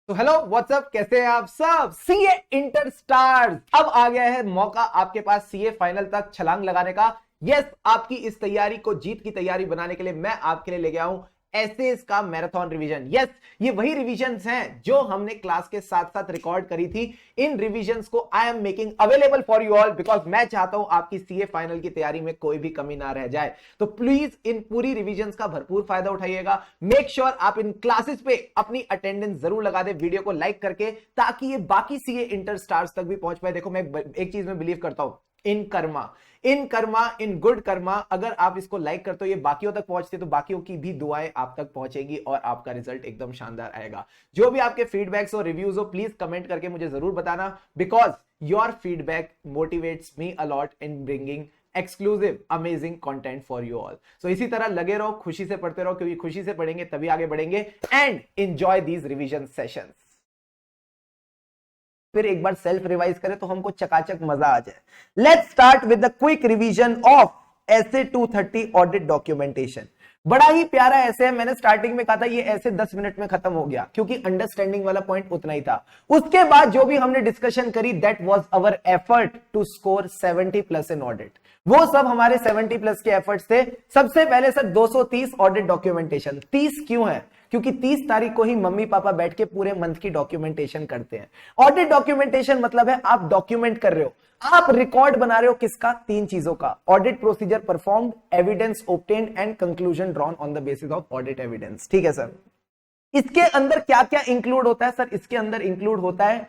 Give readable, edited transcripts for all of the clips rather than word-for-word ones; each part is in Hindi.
तो हेलो व्हाट्सअप, कैसे हैं आप सब। सीए इंटर स्टार्स, अब आ गया है मौका आपके पास सीए फाइनल तक छलांग लगाने का। यस, आपकी इस तैयारी को जीत की तैयारी बनाने के लिए मैं आपके लिए ले गया हूं एसेस का मैराथन रिवीजन। यस, ये वही रिवीजन्स हैं जो हमने क्लास के साथ साथ रिकॉर्ड करी थी। इन रिवीजन्स को I am making available for you all because मैं चाहता हूं आपकी सीए फाइनल की तैयारी में कोई भी कमी ना रह जाए। तो प्लीज इन पूरी रिवीजन्स का भरपूर फायदा उठाइएगा। मेक श्योर आप इन क्लासेस पे अपनी अटेंडेंस जरूर लगा दे वीडियो को लाइक करके, ताकि ये बाकी सीए इंटर स्टार्स तक भी पहुंच पाए। देखो, मैं एक चीज में बिलीव करता हूं, इन कर्मा इन गुड कर्मा। अगर आप इसको लाइक करते हो, ये बाकियों तक पहुंचते, तो बाकियों की भी दुआएं आप तक पहुंचेगी और आपका रिजल्ट एकदम शानदार आएगा। जो भी आपके फीडबैक्स और रिव्यूज हो, प्लीज कमेंट करके मुझे जरूर बताना, because your feedback motivates me a lot in bringing exclusive amazing content for you all. So इसी तरह लगे रहो, खुशी से पढ़ते रहो, क्योंकि खुशी से पढ़ेंगे तभी आगे बढ़ेंगे। And enjoy these revision sessions. फिर एक बार सेल्फ रिवाइज करें तो हमको चकाचक मजा आ जाए। Let's start with the quick revision of essay 230 audit documentation. बड़ा ही प्यारा ऐसे है। मैंने स्टार्टिंग में कहा था ये ऐसे 10 मिनट में खत्म हो गया, क्योंकि अंडरस्टैंडिंग वाला पॉइंट उतना ही था। उसके बाद जो भी हमने डिस्कशन करी, that was our effort to score 70 plus in audit. वो सब हमारे 70 प्लस के एफर्ट्स थे। सबसे पहले सर 230 ऑडिट डॉक्यूमेंटेशन। 30 क्यों है? क्योंकि 30 तारीख को ही मम्मी पापा बैठ के पूरे मंथ की डॉक्यूमेंटेशन करते हैं। ऑडिट डॉक्यूमेंटेशन मतलब है आप डॉक्यूमेंट कर रहे हो, आप रिकॉर्ड बना रहे हो। किसका? 3 चीजों का। Audit procedure performed, evidence obtained and conclusion drawn on the basis of audit evidence. ठीक है सर। इसके अंदर क्या क्या इंक्लूड होता है सर? इसके अंदर इंक्लूड होता है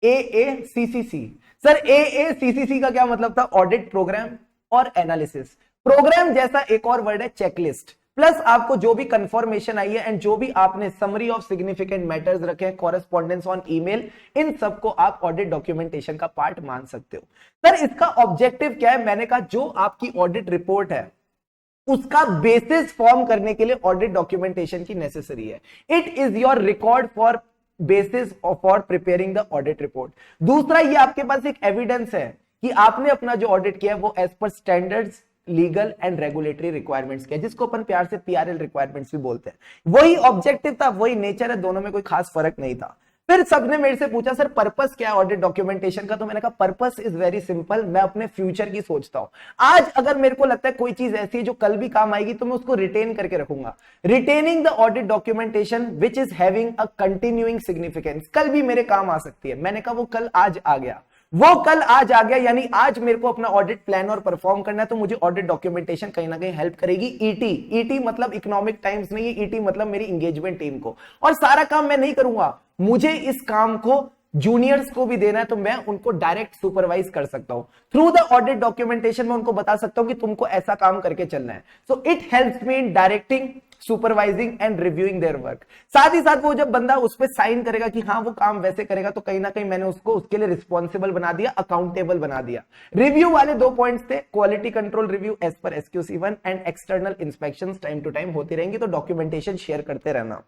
AACCC। सर AACCC का क्या मतलब था? ऑडिट प्रोग्राम और एनालिसिस। प्रोग्राम जैसा एक और वर्ड है चेकलिस्ट, प्लस आपको जो भी कंफर्मेशन आई है एंड जो भी आपने समरी ऑफ सिग्निफिकेंट मैटर्स रखे हैं, कॉरेस्पॉन्डेंस ऑन ईमेल, इन सबको आप ऑडिट डॉक्यूमेंटेशन का पार्ट मान सकते हो। सर इसका ऑब्जेक्टिव क्या है? मैंने कहा जो आपकी ऑडिट रिपोर्ट है उसका बेसिस फॉर्म करने के लिए ऑडिट डॉक्यूमेंटेशन की नेसेसरी है। It is your record for basis for preparing the audit report. दूसरा, ये आपके पास एक एविडेंस है कि आपने अपना जो ऑडिट किया है वो as per standards, legal and regulatory requirements के, जिसको अपन प्यार से PRL रिक्वायरमेंट्स भी बोलते हैं। वही ऑब्जेक्टिव था, वही नेचर है, दोनों में कोई खास फर्क नहीं था। फिर सबने मेरे से पूछा सर पर्पस क्या है ऑडिट डॉक्यूमेंटेशन का? तो मैंने कहा पर्पस इज वेरी सिंपल, मैं अपने फ्यूचर की सोचता हूं। आज अगर मेरे को लगता है कोई चीज ऐसी है जो कल भी काम आएगी, तो मैं उसको रिटेन करके रखूंगा। Retaining the audit documentation which is having a continuing significance, कल भी मेरे काम आ सकती है। मैंने कहा वो कल आज आ गया, वो कल आज आ गया, यानी आज मेरे को अपना ऑडिट प्लान और परफॉर्म करना है, तो मुझे ऑडिट डॉक्यूमेंटेशन कहीं ना कहीं हेल्प करेगी। ईटी मतलब इकोनॉमिक टाइम्स नहीं है, ईटी मतलब मेरी एंगेजमेंट टीम को। और सारा काम मैं नहीं करूंगा, मुझे इस काम को जूनियर्स को भी देना है, तो मैं उनको डायरेक्ट सुपरवाइज कर सकता हूं। थ्रू द ऑडिट डॉक्यूमेंटेशन मैं उनको बता सकता हूं कि तुमको ऐसा काम करके चलना है। So it helps me in directing, supervising and reviewing their work. साथ ही साथ वो जब बंदा उस पर साइन करेगा कि हाँ वो काम वैसे करेगा, तो कहीं ना कहीं मैंने उसको उसके लिए रिस्पॉन्सिबल बना दिया, अकाउंटेबल बना दिया। रिव्यू वाले 2 पॉइंट्स थे, quality control review as per SQC1 and external inspection time to time होती रहेंगी, तो डॉक्यूमेंटेशन शेयर करते रहना।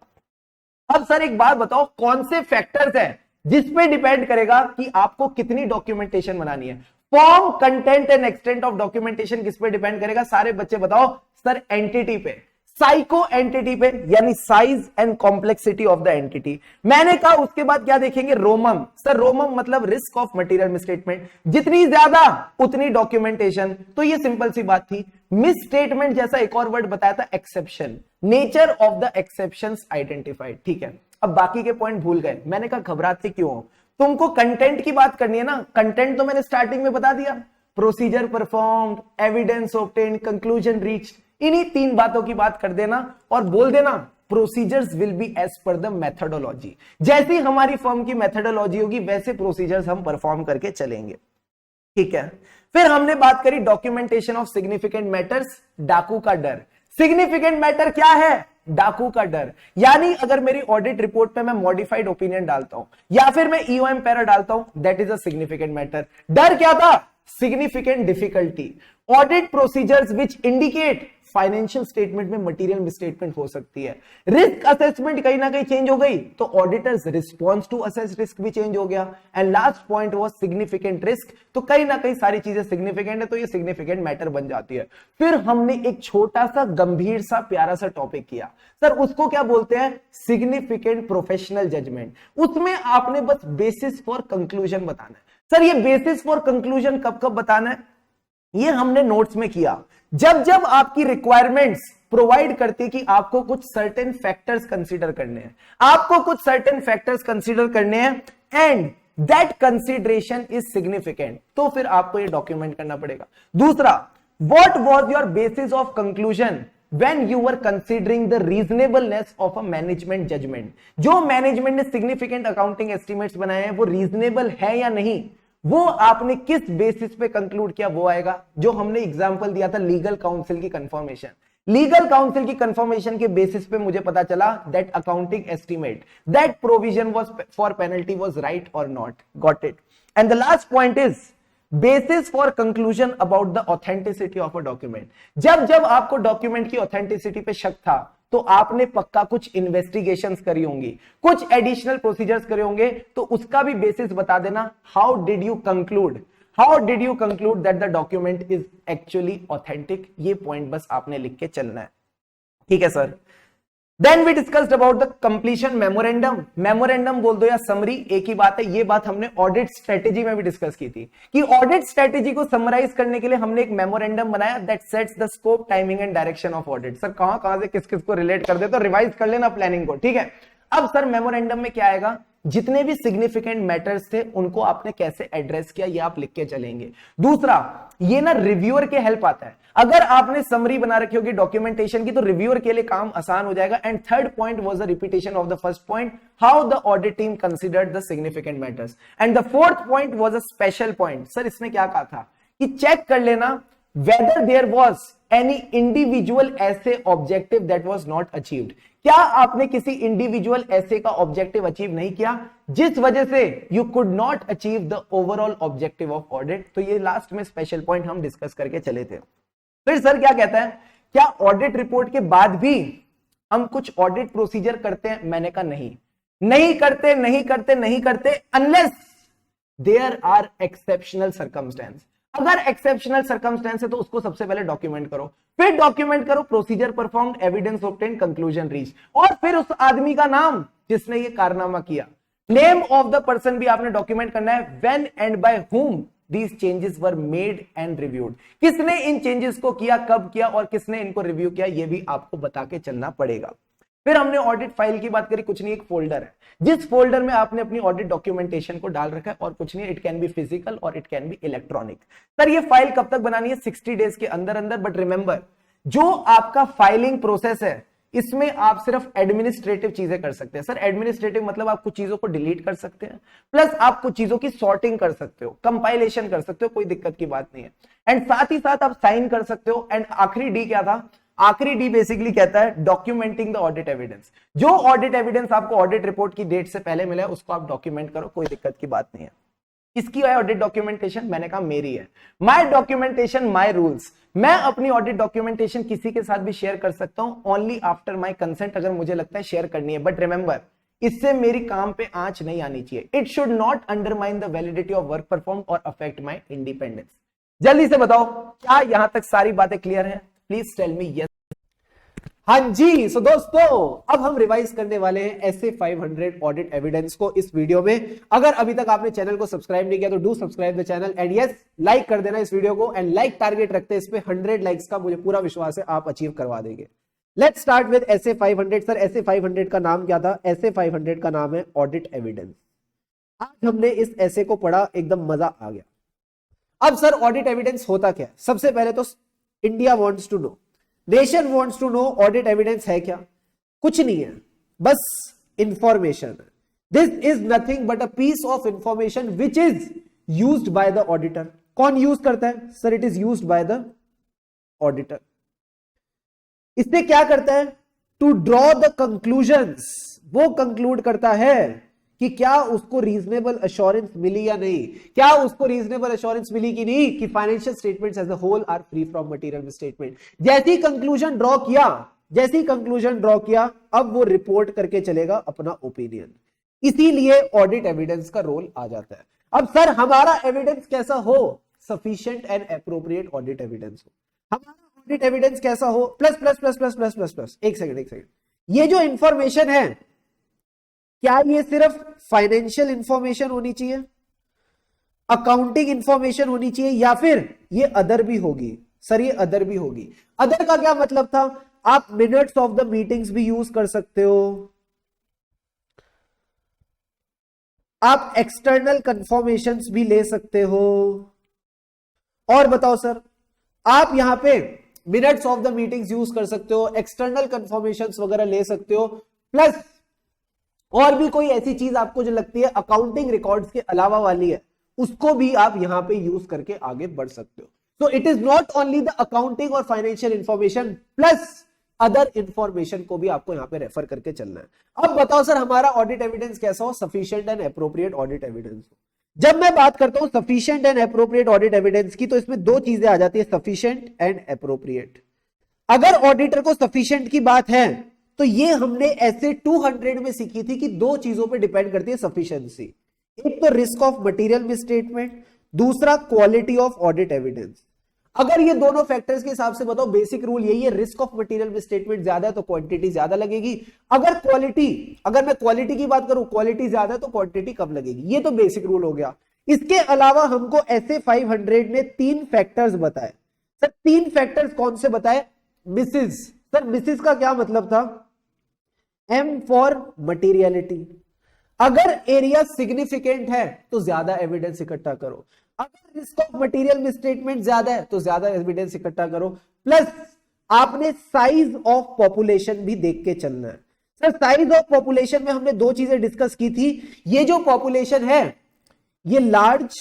अब सर एक बात बताओ, कौन से फैक्टर्स हैं जिसपे डिपेंड करेगा कि आपको कितनी डॉक्यूमेंटेशन बनानी है? Form, content and extent of documentation किस पे डिपेंड करेगा? सारे बच्चे बताओ सर। एंटिटी पे, साइको एंटिटी पे, यानी size and complexity of the entity. मैंने कहा उसके बाद क्या देखेंगे? रोमम। सर रोमम मतलब रिस्क ऑफ मटेरियल मिसस्टेटमेंट, जितनी ज्यादा उतनी डॉक्यूमेंटेशन। तो ये सिंपल सी बात थी। मिस स्टेटमेंट जैसा एक और वर्ड बताया था, exception, nature of the exceptions identified. ठीक है, अब बाकी के पॉइंट भूल गए। मैंने कहा घबराते क्यों हो, तुमको कंटेंट की बात करनी है ना। कंटेंट तो मैंने स्टार्टिंग में बता दिया, procedure performed, evidence obtained, conclusion reached. इन्हीं 3 बातों की बात कर देना और बोल देना procedures will be as per the methodology. जैसी हमारी फर्म की मेथोडोलॉजी होगी वैसे प्रोसीजर्स हम परफॉर्म करके चलेंगे। ठीक है। फिर हमने बात करी डॉक्यूमेंटेशन ऑफ सिग्निफिकेंट मैटर्स, डाकू का डर। सिग्निफिकेंट मैटर क्या है? डाकू का डर। यानी अगर मेरी ऑडिट रिपोर्ट पे मैं मॉडिफाइड ओपिनियन डालता हूं या फिर मैं EOM पैरा डालता हूं, that is a significant matter. डर क्या था? Significant difficulty. Audit procedures which indicate financial statement में मटेरियल मिसस्टेटमेंट हो सकती है। रिस्क असेसमेंट कहीं ना कहीं चेंज हो गई तो auditors response to assess risk भी चेंज हो गया। And last point was significant risk, तो कहीं ना कहीं सारी चीजें सिग्निफिकेंट है तो ये सिग्निफिकेंट मैटर बन जाती है। फिर हमने एक छोटा सा गंभीर सा प्यारा सा टॉपिक किया सर, उसको क्या बोलते हैं, सिग्निफिकेंट प्रोफेशनल जजमेंट। उसमें आपने बस बेसिस फॉर कंक्लूजन बताना है। सर ये बेसिस फॉर कंक्लूजन कब कब बताना है, ये हमने नोट्स में किया जब जब आपकी रिक्वायरमेंट्स प्रोवाइड करती कि आपको कुछ सर्टेन फैक्टर्स कंसीडर करने हैं, आपको कुछ सर्टेन फैक्टर्स कंसीडर करने हैं and that consideration is significant, तो फिर आपको ये डॉक्यूमेंट करना पड़ेगा। दूसरा, what was your basis of conclusion when you were considering the reasonableness of a management judgment, जो मैनेजमेंट ने सिग्निफिकेंट अकाउंटिंग एस्टिमेट्स बनाए हैं वो रीजनेबल है या नहीं, वो आपने किस बेसिस पे कंक्लूड किया, वो आएगा। जो हमने एग्जांपल दिया था लीगल काउंसिल की कंफर्मेशन, लीगल काउंसिल की कंफर्मेशन के बेसिस पे मुझे पता चला that accounting estimate, that provision was for penalty was right और not, got it. And the last point is basis for conclusion about the authenticity of a document. जब जब आपको डॉक्यूमेंट की ऑथेंटिसिटी पे शक था तो आपने पक्का कुछ इन्वेस्टिगेशंस करी होंगी, कुछ एडिशनल प्रोसीजर्स करे होंगे, तो उसका भी बेसिस बता देना। How did you conclude that the document is actually authentic, ये पॉइंट बस आपने लिख के चलना है, ठीक है sir. Then we discussed about the completion memorandum, memorandum बोल दो या समरी एक ही बात है। ये बात हमने ऑडिट स्ट्रेटेजी में भी डिस्कस की थी कि ऑडिट स्ट्रेटेजी को समराइज करने के लिए हमने एक मेमोरेंडम बनाया that sets the scope, timing and direction of audit. Sir कहां से किस किस को रिलेट कर दे तो रिवाइज कर लेना प्लानिंग को, ठीक है। अब सर मेमोरेंडम में क्या आएगा, जितने भी सिग्निफिकेंट मैटर्स थे उनको आपने कैसे एड्रेस किया ये आप लिख के चलेंगे। दूसरा, ये ना रिव्यूअर के हेल्प आता है, अगर आपने समरी बना रखी होगी डॉक्यूमेंटेशन की तो रिव्यूअर के लिए काम आसान हो जाएगा। And third point was a repetition of the first point, how the audit team considered the significant matters. And the fourth point was a special point. Sir इसने क्या कहा था कि चेक कर लेना whether there was any individual essay objective that was not achieved। क्या आपने किसी इंडिविजुअल ऐसे का ऑब्जेक्टिव अचीव नहीं किया जिस वजह से you could not achieve the overall objective of audit. तो ये लास्ट में स्पेशल पॉइंट हम डिस्कस करके चले थे। फिर सर क्या कहता है, क्या ऑडिट रिपोर्ट के बाद भी हम कुछ ऑडिट प्रोसीजर करते हैं, मैंने कहा नहीं करते unless there are exceptional circumstance. अगर एक्सेप्शनल सर्कमस्टेंस है तो उसको सबसे पहले डॉक्यूमेंट करो, फिर डॉक्यूमेंट करो procedure performed, evidence obtained, conclusion reach, और फिर उस आदमी का नाम जिसने ये कारनामा किया, नेम ऑफ द पर्सन भी आपने डॉक्यूमेंट करना है, when and by whom these changes were made and reviewed। किसने इन चेंजेस को किया, कब किया और किसने इनको रिव्यू किया, ये भी आपको बता के चलना पड़ेगा। फिर हमने ऑडिट फाइल की बात करी, कुछ नहीं, एक फोल्डर है जिस फोल्डर में आपने अपनी ऑडिट डॉक्यूमेंटेशन को डाल रखा है, और कुछ नहीं, इट कैन बी फिजिकल और it can B electronic. Sir ये फाइल कब तक बनानी है, 60 डेज के अंदर अंदर। बट रिमेंबर, जो आपका फाइलिंग प्रोसेस है इसमें आप सिर्फ एडमिनिस्ट्रेटिव चीजें कर सकते हैं। सर एडमिनिस्ट्रेटिव मतलब आप कुछ चीजों को डिलीट कर सकते हैं, प्लस आप कुछ चीजों की सॉर्टिंग कर सकते हो, कंपाइलेशन कर सकते हो, कोई दिक्कत की बात नहीं है। एंड साथ ही साथ आप साइन कर सकते हो। एंड आखिरी डी क्या था, आखिरी डी बेसिकली कहता है डॉक्यूमेंटिंग द ऑडिट एविडेंस। जो ऑडिट एविडेंस आपको ऑडिट रिपोर्ट की डेट से पहले मिला है उसको आप डॉक्यूमेंट करो, कोई दिक्कत की बात नहीं है। किसकी है ऑडिट डॉक्यूमेंटेशन, मैंने कहा मेरी है। My documentation my rules. मैं अपनी ऑडिट डॉक्यूमेंटेशन किसी के साथ भी शेयर कर सकता हूं ओनली आफ्टर माय कंसेंट, अगर मुझे लगता है शेयर करनी है। बट रिमेंबर, इससे मेरी काम पे आंच नहीं आनी चाहिए। It should not undermine the validity of work perform और अफेक्ट माय इंडिपेंडेंस। जल्दी से बताओ क्या यहां तक सारी बातें क्लियर हैं, प्लीज टेल मी यस। हाँ जी। सो दोस्तों अब हम रिवाइज करने वाले हैं ऐसे 500 ऑडिट एविडेंस को इस वीडियो में। अगर अभी तक आपने चैनल को सब्सक्राइब नहीं किया तो do subscribe the channel and yes like कर देना इस वीडियो को। एंड लाइक टारगेट रखते हैं इस पे 100 लाइक्स का, मुझे पूरा विश्वास है आप अचीव करवा देंगे। लेट्स स्टार्ट विद ऐसे 500। सर ऐसे 500 का नाम क्या था, ऐसे 500 का नाम है ऑडिट एविडेंस। आज हमने इस ऐसे को पढ़ा, एकदम मजा आ गया। अब सर ऑडिट एविडेंस होता क्या है, सबसे पहले तो India wants to know, nation wants to know audit evidence है क्या। कुछ नहीं है, बस information. This is nothing but a piece of information which is used by the auditor. कौन यूज करता है, sir it is used by the auditor. इससे क्या करता है, टू ड्रॉ द कंक्लूजन्स। वो कंक्लूड करता है कि क्या उसको रीजनेबल अश्योरेंस मिली या नहीं, क्या उसको रीजनेबल अश्योरेंस मिली कि नहीं कि financial statements as a whole are free from material misstatement. जैसी कंक्लूजन ड्रॉ किया, जैसी कंक्लूजन ड्रॉ किया, अब वो रिपोर्ट करके चलेगा अपना ओपिनियन। इसीलिए ऑडिट एविडेंस का रोल आ जाता है। अब सर हमारा एविडेंस कैसा हो, sufficient and appropriate audit evidence हो। हमारा ऑडिट एविडेंस कैसा हो, plus plus plus plus plus plus plus, एक सेकंड, ये जो इंफॉर्मेशन है क्या ये सिर्फ फाइनेंशियल इंफॉर्मेशन होनी चाहिए, अकाउंटिंग इंफॉर्मेशन होनी चाहिए, या फिर ये अदर भी होगी? सर ये अदर भी होगी। अदर का क्या मतलब था, आप मिनट्स ऑफ द मीटिंग्स भी यूज कर सकते हो, आप एक्सटर्नल कंफर्मेशंस भी ले सकते हो, और बताओ सर आप यहां पे minutes of the meetings use कर सकते हो, एक्सटर्नल कंफर्मेशंस वगैरह ले सकते हो, प्लस और भी कोई ऐसी चीज आपको जो लगती है अकाउंटिंग रिकॉर्ड्स के अलावा वाली है, उसको भी आप यहां पे यूज करके आगे बढ़ सकते हो। So it is not only the accounting और financial information, plus other information को भी आपको यहां पे रेफर करके चलना है। अब बताओ सर हमारा ऑडिट एविडेंस कैसा हो, sufficient and appropriate audit evidence हो। जब मैं बात करता हूं sufficient and appropriate audit evidence की, तो इसमें दो चीजें आ जाती है, सफिशिएंट एंड एप्रोप्रिएट। अगर ऑडिटर को सफिशिएंट की बात है तो ये हमने ऐसे 200 में सीखी थी कि दो चीजों पे डिपेंड करती है सफिशिएंसी, एक तो रिस्क ऑफ मटेरियल मिसस्टेटमेंट, दूसरा क्वालिटी ऑफ ऑडिट एविडेंस। अगर ये दोनों फैक्टर्स के हिसाब से बताओ, बेसिक रूल यही है, रिस्क ऑफ मटेरियल मिसस्टेटमेंट ज्यादा है तो क्वांटिटी ज्यादा लगेगी, अगर मैं क्वालिटी की बात करूं, क्वालिटी ज्यादा है तो क्वांटिटी कम लगेगी। ये तो बेसिक रूल हो गया। इसके अलावा हमको ऐसे 500 ने 3 फैक्टर्स बताए। सर 3 फैक्टर्स कौन से बताए? मिसिस। सर मिसिस का क्या मतलब था? M for materiality. अगर एरिया सिग्निफिकेंट है तो ज्यादा एविडेंस इकट्ठा करो, अगर रिस्क ऑफ मटेरियल मिसस्टेटमेंट ज्यादा है तो ज्यादा एविडेंस इकट्ठा करो, प्लस आपने साइज ऑफ पॉपुलेशन भी देख के चलना है। सर साइज ऑफ पॉपुलेशन में हमने दो चीजें डिस्कस की थी, ये जो पॉपुलेशन है ये लार्ज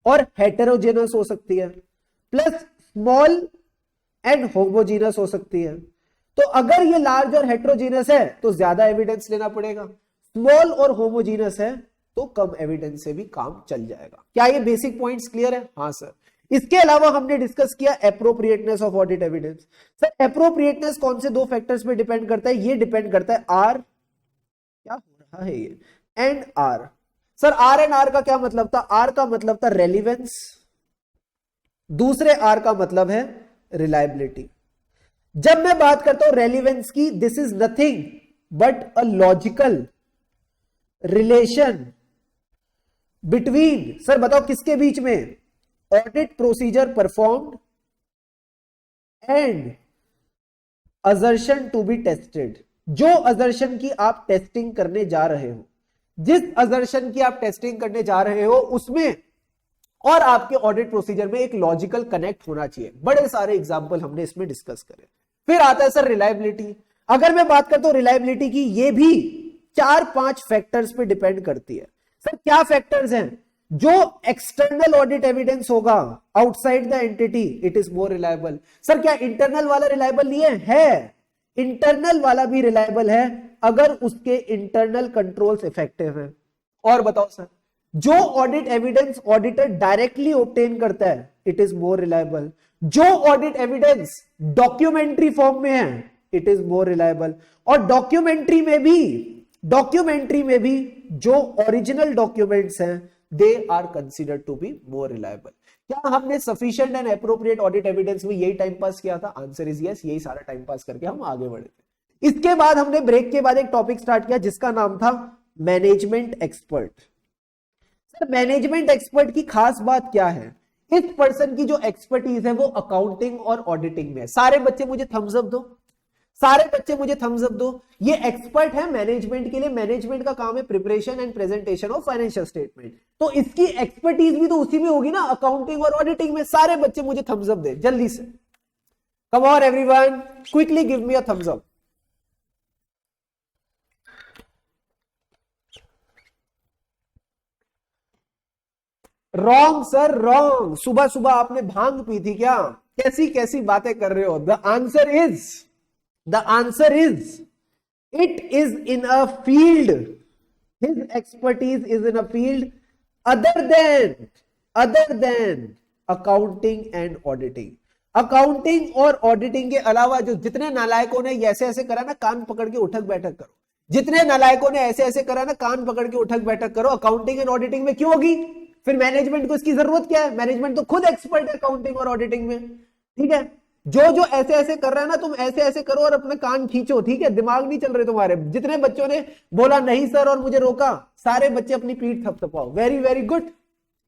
और हेटेरोजेनस हो सकती है, प्लस स्मॉल एंड होमोजीनस हो सकती है। तो अगर ये लार्ज और हेटेरोजीनस है तो ज्यादा एविडेंस लेना पड़ेगा, स्मॉल और होमोजीनस है तो कम एविडेंस से भी काम चल जाएगा। क्या ये बेसिक पॉइंट्स क्लियर है? हाँ सर। इसके अलावा हमने डिस्कस किया appropriateness of audit evidence. Sir appropriateness कौन से दो फैक्टर्स पे डिपेंड करता है? ये डिपेंड करता है आर, क्या हो रहा है ये, and R. Sir R and R का क्या मतलब था? आर का मतलब था रेलिवेंस, दूसरे आर का मतलब है रिलायबिलिटी। जब मैं बात करता हूं रेलिवेंस की, this is nothing but a logical relation between, sir बताओ किसके बीच में? Audit procedure performed and assertion to be tested. जो असर्शन की आप टेस्टिंग करने जा रहे हो, जिस असर्शन की आप टेस्टिंग करने जा रहे हो, उसमें और आपके ऑडिट प्रोसीजर में एक लॉजिकल कनेक्ट होना चाहिए। बड़े सारे एग्जांपल हमने इसमें डिस्कस करे। फिर आता है सर रिलायबिलिटी। अगर मैं बात करता हूं रिलायबिलिटी की, ये भी 4-5 फैक्टर्स पे डिपेंड करती है। सर क्या फैक्टर्स हैं? जो एक्सटर्नल ऑडिट एविडेंस होगा outside the entity, it is more reliable. Sir क्या इंटरनल वाला रिलायबल नहीं है? इंटरनल वाला भी रिलायबल है अगर उसके इंटरनल कंट्रोल्स इफेक्टिव हैं। और बताओ सर, जो audit evidence auditor directly obtain करता है, इट इज मोर रिलायबल। जो ऑडिट एविडेंस डॉक्यूमेंट्री फॉर्म में है, इट इज मोर रिलायबल। और डॉक्यूमेंट्री में भी जो ओरिजिनल डॉक्यूमेंट्स हैं, they are considered to be more reliable. क्या हमने sufficient and appropriate audit evidence में यही टाइम पास किया था? Answer is yes. यही सारा टाइम पास करके हम आगे बढ़े थे। इसके बाद हमने ब्रेक के बाद एक टॉपिक स्टार्ट किया जिसका नाम था management expert. Sir management expert की खास बात क्या है? इस पर्सन की जो एक्सपर्टीज है वो अकाउंटिंग और ऑडिटिंग में है। सारे बच्चे मुझे थम्स अप दो, सारे बच्चे मुझे थम्स अप दो। ये एक्सपर्ट है मैनेजमेंट के लिए। मैनेजमेंट का काम है preparation and presentation of financial statement, तो इसकी एक्सपर्टीज भी तो उसी में होगी ना, अकाउंटिंग और ऑडिटिंग में। सारे बच्चे मुझे थम्स अप दे जल्दी से। Come on everyone, quickly give me a thumbs up. Wrong sir, wrong. सुबह सुबह आपने भांग पी थी क्या? कैसी कैसी बातें कर रहे हो? The answer is it is in a field his expertise is in a field other than accounting and auditing. Accounting और ऑडिटिंग के अलावा जो जितने नालायकों ने ऐसे ऐसे करा ना, कान पकड़ के उठक बैठक करो। जितने नालायकों ने ऐसे ऐसे करा ना, कान पकड़ के उठक बैठक करो। अकाउंटिंग एंड ऑडिटिंग में क्यों होगी? फिर मैनेजमेंट को इसकी जरूरत क्या है? मैनेजमेंट तो खुद एक्सपर्ट है अकाउंटिंग और ऑडिटिंग में। ठीक है, जो जो ऐसे ऐसे कर रहा है ना, तुम ऐसे ऐसे करो और अपने कान खींचो। ठीक है, दिमाग नहीं चल रहे तुम्हारे। जितने बच्चों ने बोला नहीं सर और मुझे रोका, सारे बच्चे अपनी पीठ थपथपाओ। Very very good.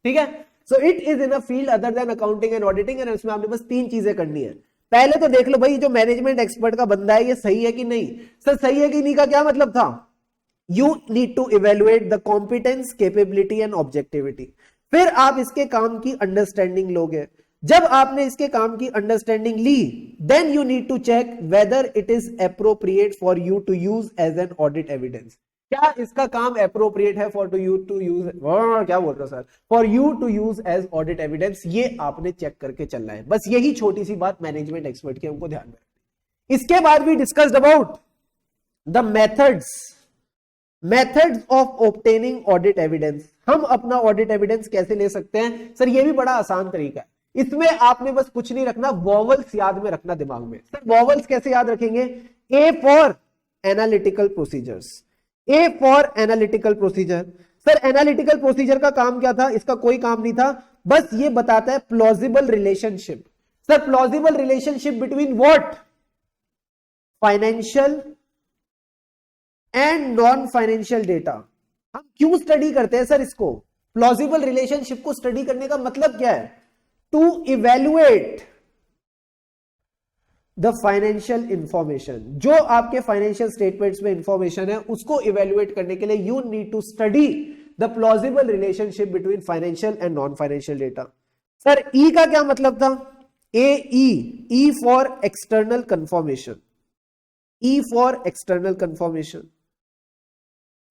ठीक है, सो it is in a field other than accounting and auditing, and इसमें आपने बस 3 चीजें करनी है। पहले तो देख लो भाई, जो मैनेजमेंट एक्सपर्ट का बंदा है ये सही है कि नहीं। सर सही है कि नहीं का क्या मतलब था? You need to evaluate the competence, capability and objectivity. फिर आप इसके काम की अंडरस्टैंडिंग लोगे। जब आपने इसके काम की अंडरस्टैंडिंग ली, then you need to check whether it is appropriate for you to use as an audit evidence. क्या इसका काम अप्रोप्रिएट है फॉर यू टू यूज, क्या बोल रहे हो sir, for you to use as audit evidence. ये आपने चेक करके चलना है। बस यही छोटी सी बात मैनेजमेंट एक्सपर्ट की हमको ध्यान में रखनी। इसके बाद भी discussed about the methods of obtaining audit evidence. हम अपना ऑडिट एविडेंस कैसे ले सकते हैं? सर ये भी बड़ा आसान तरीका है। इसमें आपने बस कुछ नहीं रखना, वॉवल्स याद में रखना दिमाग में। सर वॉवल्स कैसे याद रखेंगे? A for analytical procedures. A for analytical procedure. Sir analytical procedure का काम क्या था? इसका कोई काम नहीं था, बस ये बताता है plausible relationship. Sir plausible relationship between what? Financial and non financial data. हम क्यों स्टडी करते हैं सर इसको? प्लॉजिबल रिलेशनशिप को स्टडी करने का मतलब क्या है? To evaluate the financial information. जो आपके फाइनेंशियल स्टेटमेंट्स में इंफॉर्मेशन है उसको इवेल्युएट करने के लिए you need to study the plausible relationship between financial and non financial data. Sir E का क्या मतलब था? E for external confirmation. E for external confirmation.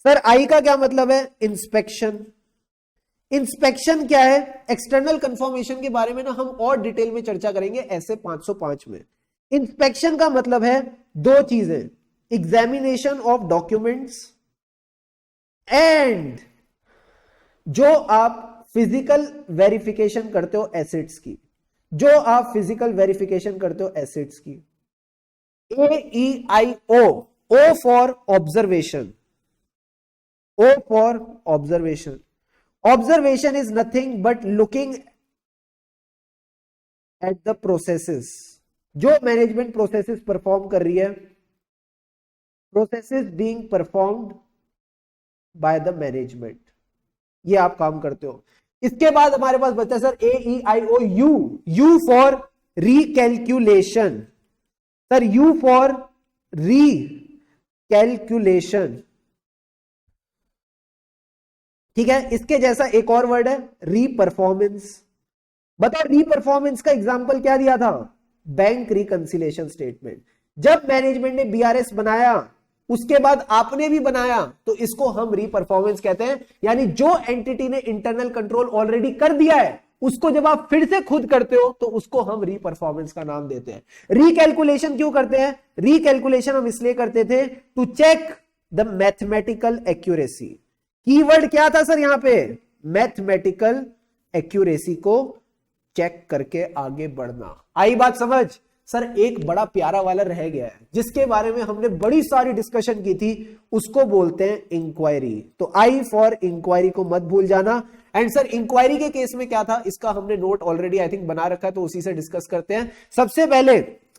Sir I का क्या मतलब है? इंस्पेक्शन। इंस्पेक्शन क्या है? एक्सटर्नल कंफर्मेशन के बारे में ना हम और डिटेल में चर्चा करेंगे ऐसे 505 में। इंस्पेक्शन का मतलब है 2 चीजें, एग्जामिनेशन ऑफ डॉक्यूमेंट्स एंड जो आप फिजिकल वेरिफिकेशन करते हो एसेट्स की। जो आप फिजिकल वेरिफिकेशन करते हो एसेट्स की। AEIO, O for observation. O for observation. Observation is nothing but looking at the processes. जो मैनेजमेंट प्रोसेसेस परफॉर्म कर रही है, processes being performed by the management, ये आप काम करते हो। इसके बाद हमारे पास बचा sir AEIO U। U for recalculation. Sir U for recalculation. ठीक है, इसके जैसा एक और वर्ड है रीपरफॉर्मेंस। बताओ रीपरफॉर्मेंस का एग्जांपल क्या दिया था? Bank reconciliation statement. जब मैनेजमेंट ने BRS बनाया उसके बाद आपने भी बनाया तो इसको हम रीपरफॉर्मेंस कहते हैं। यानी जो एंटिटी ने इंटरनल कंट्रोल ऑलरेडी कर दिया है उसको जब आप फिर से खुद करते हो तो उसको हम रीपरफॉर्मेंस का नाम देते हैं। रिकैलकुलेशन क्यों करते हैं? रिकैलकुलेशन हम इसलिए करते थे to check the mathematical accuracy. Keyword क्या था सर यहां पे? मैथमेटिकल एक्यूरेसी को चेक करके आगे बढ़ना। आई बात समझ? सर एक बड़ा प्यारा वाला रह गया है जिसके बारे में हमने बड़ी सारी डिस्कशन की थी, उसको बोलते हैं इंक्वायरी। तो आई फॉर इंक्वायरी को मत भूल जाना। एंड सर इंक्वायरी के केस में क्या था इसका हमने नोट ऑलरेडी आई थिंक बना रखा है, तो उसी से डिस्कस करते हैं। सबसे पहले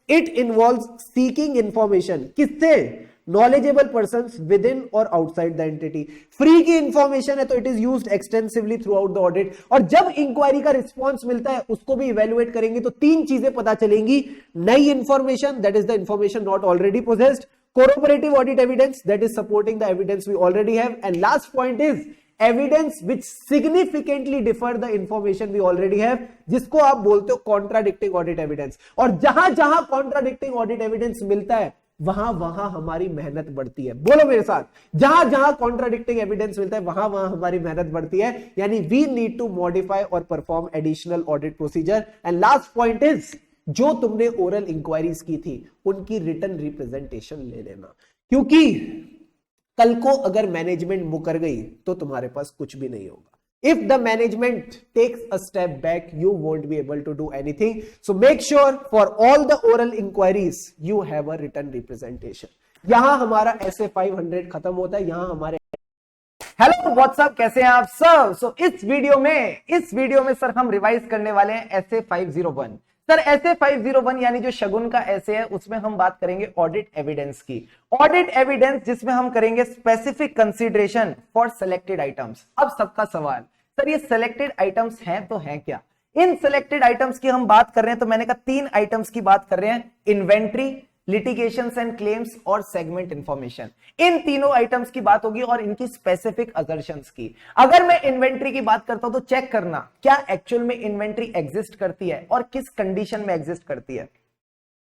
इट इन्वॉल्व्स सीकिंग इंफॉर्मेशन। किससे? नॉलेजेबल पर्सन्स विद इन और आउटसाइड द एंटिटी। फ्री की इंफॉर्मेशन है तो it is used extensively through out the audit. और जब इंक्वायरी का रिस्पॉन्स मिलता है उसको भी इवेल्युएट करेंगे तो 3 चीजें पता चलेंगी। नई information, that is the information not already possessed, corroborative audit evidence, that is supporting the evidence we already have, and last point is evidence which significantly differ the information we already have, जिसको आप बोलते हो कॉन्ट्राडिक्टिंग ऑडिट एविडेंस। और जहां जहां कॉन्ट्राडिक्टिंग ऑडिट एविडेंस मिलता है वहां वहां हमारी मेहनत बढ़ती है। बोलो मेरे साथ, जहां जहां कॉन्ट्राडिक्टिंग एविडेंस मिलता है वहां वहां हमारी मेहनत बढ़ती है। यानी वी नीड टू मॉडिफाई और perform additional audit procedure. And last point is जो तुमने ओरल इंक्वायरीज की थी उनकी रिटन रिप्रेजेंटेशन ले लेना, क्योंकि कल को अगर मैनेजमेंट मुकर गई तो तुम्हारे पास कुछ भी नहीं होगा. If the management takes a step back, you won't be able to do anything. So make sure for all the oral inquiries, you have a written representation. यहां हमारा SA 500 खत्म होता है. यहां हमारे हेलो व्हाट्सअप, कैसे हैं आप सब? सो इस वीडियो में सर हम रिवाइज करने वाले हैं SA 501. सर SA 501 यानी जो शगुन का ऐसे है उसमें हम बात करेंगे ऑडिट एविडेंस की. ऑडिट एविडेंस जिसमें हम करेंगे specific consideration for selected items. अब सबका सवाल, सर ये सिलेक्टेड आइटम्स हैं तो हैं क्या? इन सिलेक्टेड आइटम्स की हम बात कर रहे हैं तो मैंने कहा 3 आइटम्स की बात कर रहे हैं, इन्वेंट्री, लिटिगेशंस एंड क्लेम्स और सेगमेंट इंफॉर्मेशन. इन तीनों आइटम्स की बात होगी और इनकी स्पेसिफिक असर्शंस की. अगर मैं इन्वेंट्री की बात करता हूं तो चेक करना क्या एक्चुअल में इन्वेंट्री एग्जिस्ट करती है और किस कंडीशन में एग्जिस्ट करती है.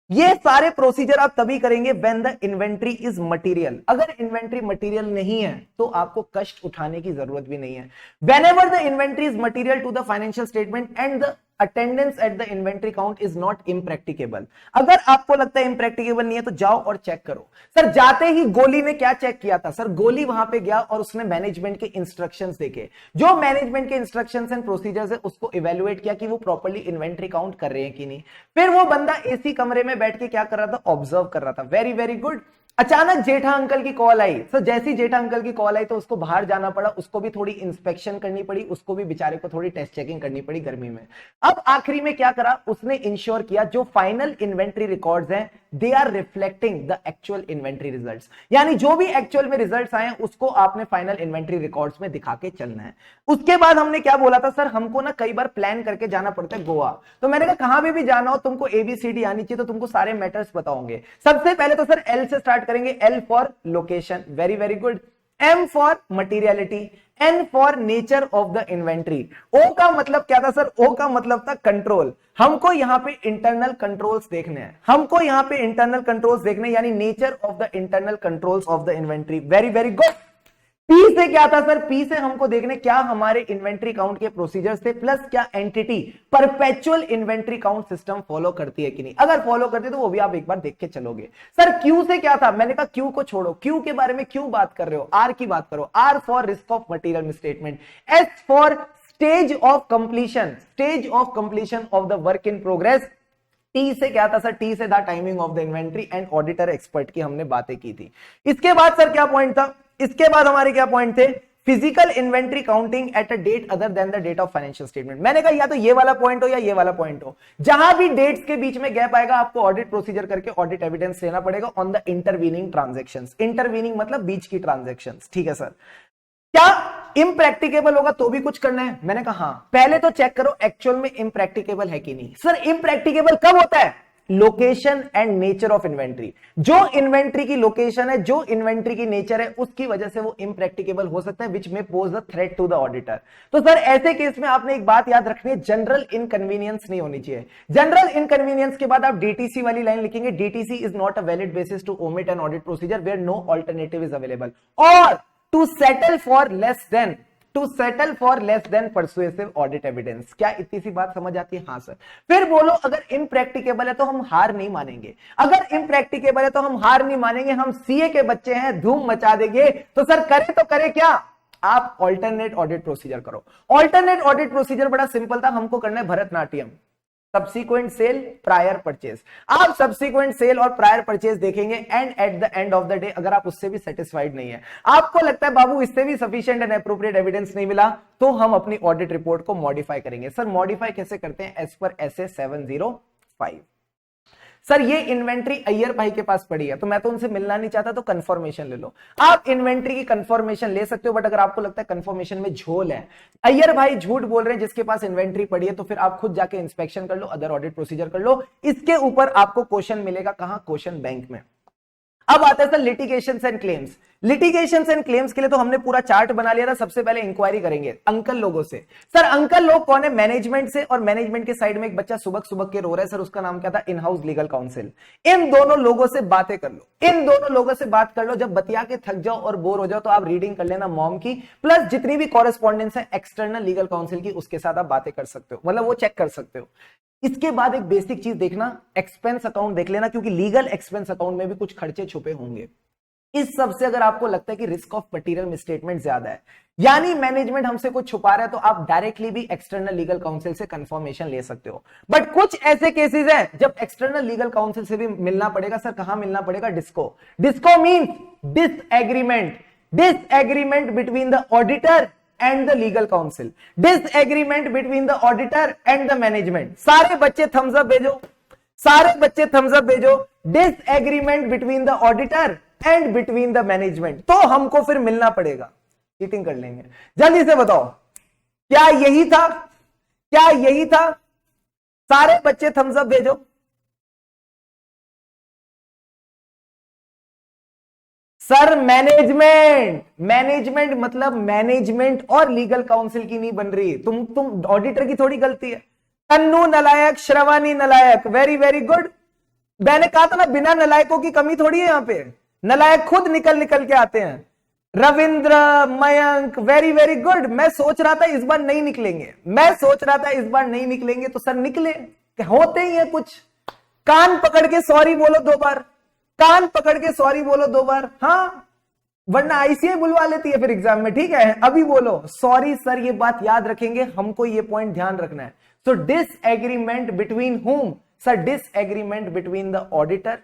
ये सारे प्रोसीजर आप तभी करेंगे when the inventory is material. अगर इन्वेंट्री मटेरियल नहीं है तो आपको कष्ट उठाने की जरूरत भी नहीं है. Whenever the inventory is material to the financial statement and the attendance at the inventory count is not impracticable. अगर आपको लगता है इम्प्रैक्टिकेबल नहीं है तो जाओ और चेक करो. सर जाते ही गोली ने क्या चेक किया था? सर गोली वहां पे गया और उसने मैनेजमेंट के इंस्ट्रक्शंस देखे. जो मैनेजमेंट के इंस्ट्रक्शंस एंड प्रोसीजर्स है उसको इवेल्युएट किया कि वो प्रॉपर्ली इन्वेंट्री काउंट कर रहे हैं कि नहीं. फिर वो बंदा एसी कमरे में बैठ के क्या कर रहा था? ऑब्जर्व कर रहा था. Very very good. अचानक जेठा अंकल की कॉल आई. सर जैसी जेठा अंकल की कॉल आई तो उसको बाहर जाना पड़ा, उसको भी थोड़ी इंस्पेक्शन करनी पड़ी, उसको भी बेचारे को थोड़ी टेस्ट चेकिंग करनी पड़ी गर्मी में. अब आखिरी में क्या करा? उसने इंश्योर किया जो फाइनल इन्वेंट्री रिकॉर्ड्स हैं they are reflecting the actual inventory results. यानी जो भी एक्चुअल में रिजल्ट्स आए उसको आपने फाइनल इन्वेंट्री रिकॉर्ड्स में दिखा के चलना है. उसके बाद हमने क्या बोला था? सर हमको ना कई बार प्लान करके जाना पड़ता है गोवा. तो मैंने कहा कहां भी जाना हो तुमको ABCD आनी चाहिए तो तुमको सारे मैटर्स बताओगे. सबसे पहले तो सर L से स्टार्ट करेंगे. L for location, very very good. M for materiality, N for nature of the inventory. O का मतलब क्या था? सर O का मतलब था कंट्रोल. हमको यहां पे इंटरनल कंट्रोल्स देखने हैं. हमको यहां पे इंटरनल कंट्रोल्स देखने यानी nature of the internal controls of the inventory. Very very good. P से क्या था? सर P से हमको देखने क्या हमारे इन्वेंट्री काउंट के प्रोसीजर्स थे प्लस क्या entity perpetual inventory count system follow करती है कि नहीं. अगर फॉलो करती है तो वो भी आप एक बार देख के चलोगे. सर Q से क्या था? मैंने कहा Q को छोड़ो, Q के बारे में क्यों बात कर रहे हो? R की बात करो. R for risk of material misstatement. S for stage of completion of the work in progress. T से क्या था? सर T से था timing of the inventory and auditor expert की हमने बातें की थी. इसके बाद सर क्या पॉइंट था? इसके बाद हमारे क्या पॉइंट थे? Physical inventory counting at a date other than the date of financial statement. मैंने कहा या तो ये वाला पॉइंट हो या ये वाला पॉइंट हो. जहां भी डेट्स के बीच में गैप आएगा आपको ऑडिट प्रोसीजर करके ऑडिट एविडेंस लेना पड़ेगा on the intervening transactions. Intervening मतलब बीच की ट्रांजैक्शंस. ठीक है सर. क्या इम्प्रैक्टिकेबल होगा तो भी कुछ करना है? मैंने कहा हाँ. पहले तो चेक करो एक्चुअल में इम्प्रैक्टिकेबल है कि नहीं. सर इम्प्रैक्टिकेबल कब होता है? Location and nature of inventory. जो इन्वेंट्री की लोकेशन है, जो इन्वेंट्री की नेचर है, उसकी वजह से वो इम्प्रैक्टिकेबल हो सकता है, विच में pose the threat to the auditor. तो सर ऐसे केस में आपने एक बात याद रखनी है, जनरल इनकन्वीनियंस नहीं होनी चाहिए. जनरल इनकन्वीनियंस के बाद आप DTC वाली लाइन लिखेंगे. DTC is not a valid basis to omit an audit procedure where no alternative is available और to settle for less than persuasive audit evidence. क्या इतनी सी बात समझ आती है? हाँ सर. फिर बोलो अगर इम्प्रैक्टिकेबल है तो हम हार नहीं मानेंगे. अगर इम्प्रैक्टिकेबल है तो हम हार नहीं मानेंगे. हम CA के बच्चे हैं, धूम मचा देंगे. तो सर करें तो करें क्या? आप ऑल्टरनेट ऑडिट प्रोसीजर करो. ऑल्टरनेट ऑडिट प्रोसीजर बड़ा सिंपल था. हमको करना है Bharatanatyam, subsequent sale, prior purchase. आप सब्सिक्वेंट सेल और प्रायर परचेज देखेंगे and at the end of the day अगर आप उससे भी सेटिस्फाइड नहीं है, आपको लगता है बाबू इससे भी सफिशिएंट एंड एप्रोप्रिएट एविडेंस नहीं मिला, तो हम अपनी ऑडिट रिपोर्ट को मॉडिफाई करेंगे. सर मॉडिफाई कैसे करते हैं? As per SA 705. सर ये इन्वेंट्री अय्यर भाई के पास पड़ी है तो मैं तो उनसे मिलना नहीं चाहता, तो कंफर्मेशन ले लो. आप इन्वेंट्री की कंफर्मेशन ले सकते हो, बट अगर आपको लगता है कंफर्मेशन में झोल है, अय्यर भाई झूठ बोल रहे हैं जिसके पास इन्वेंट्री पड़ी है, तो फिर आप खुद जाके इंस्पेक्शन कर लो, अदर ऑडिट प्रोसीजर कर लो. इसके ऊपर आपको क्वेश्चन मिलेगा कहां? क्वेश्चन बैंक में. अब आता है sir litigations and claims. Litigations and claims के लिए तो हमने पूरा चार्ट बना लिया था. सबसे पहले इंक्वायरी करेंगे अंकल लोगों से. सर अंकल लोग कौन है? मैनेजमेंट से, और मैनेजमेंट के साइड में एक बच्चा सुबह सुबह के रो रहा है. सर उसका नाम क्या था? In house legal counsel. इन दोनों लोगों से बातें कर लो. इन दोनों लोगों से बात कर लो. जब बतिया के थक जाओ और बोर हो जाओ तो आप रीडिंग कर लेना मॉम की, प्लस जितनी भी कॉरेस्पॉन्डेंस है एक्सटर्नल लीगल काउंसिल की, उसके साथ आप बातें कर सकते हो, मतलब वो चेक कर सकते हो. इसके बाद एक बेसिक चीज देखना, एक्सपेंस अकाउंट देख लेना, क्योंकि लीगल एक्सपेंस अकाउंट में भी कुछ खर्चे छुपे होंगे. इस सब से अगर आपको लगता है कि रिस्क ऑफ मटेरियल मिसस्टेटमेंट ज्यादा है, यानी मैनेजमेंट हमसे कुछ छुपा रहा है, तो आप डायरेक्टली भी एक्सटर्नल लीगल काउंसिल से कंफर्मेशन ले सकते हो। बट कुछ ऐसे केसेस हैं जब एक्सटर्नल लीगल काउंसिल से भी मिलना पड़ेगा। सर कहां मिलना पड़ेगा? Disco. Disco means disagreement between the auditor and the legal council, disagreement between the auditor and the management. सारे बच्चे थम्स अप भेजो, सारे बच्चे थम्स अप भेजो। Disagreement between the auditor and between the management, तो हमको फिर मिलना पड़ेगा, चीटिंग कर लेंगे। जल्दी से बताओ, क्या यही था? क्या यही था? सारे बच्चे थम्स अप भेजो। सर मैनेजमेंट मतलब मैनेजमेंट और लीगल काउंसिल की नहीं बन रही, तुम ऑडिटर की थोड़ी गलती है। तन्नू नलायक, श्रवानी नलायक, वेरी वेरी गुड। मैंने कहा था ना, बिना नलायकों की कमी थोड़ी है यहां पे, नलायक खुद निकल के आते हैं। Ravindra, Mayank, very very good. मैं सोच रहा था इस बार नहीं निकलेंगे, तो सर निकले। होते ही है कुछ। कान पकड़ के सॉरी बोलो 2 बार, कान पकड़ के सॉरी बोलो 2 बार, हाँ, वरना आईसीआई बुलवा लेती है फिर एग्जाम में। ठीक है, अभी बोलो सॉरी सर, ये बात याद रखेंगे, हमको ये पॉइंट ध्यान रखना है। सो डिसएग्रीमेंट बिटवीन हुम? Sir disagreement between the auditor,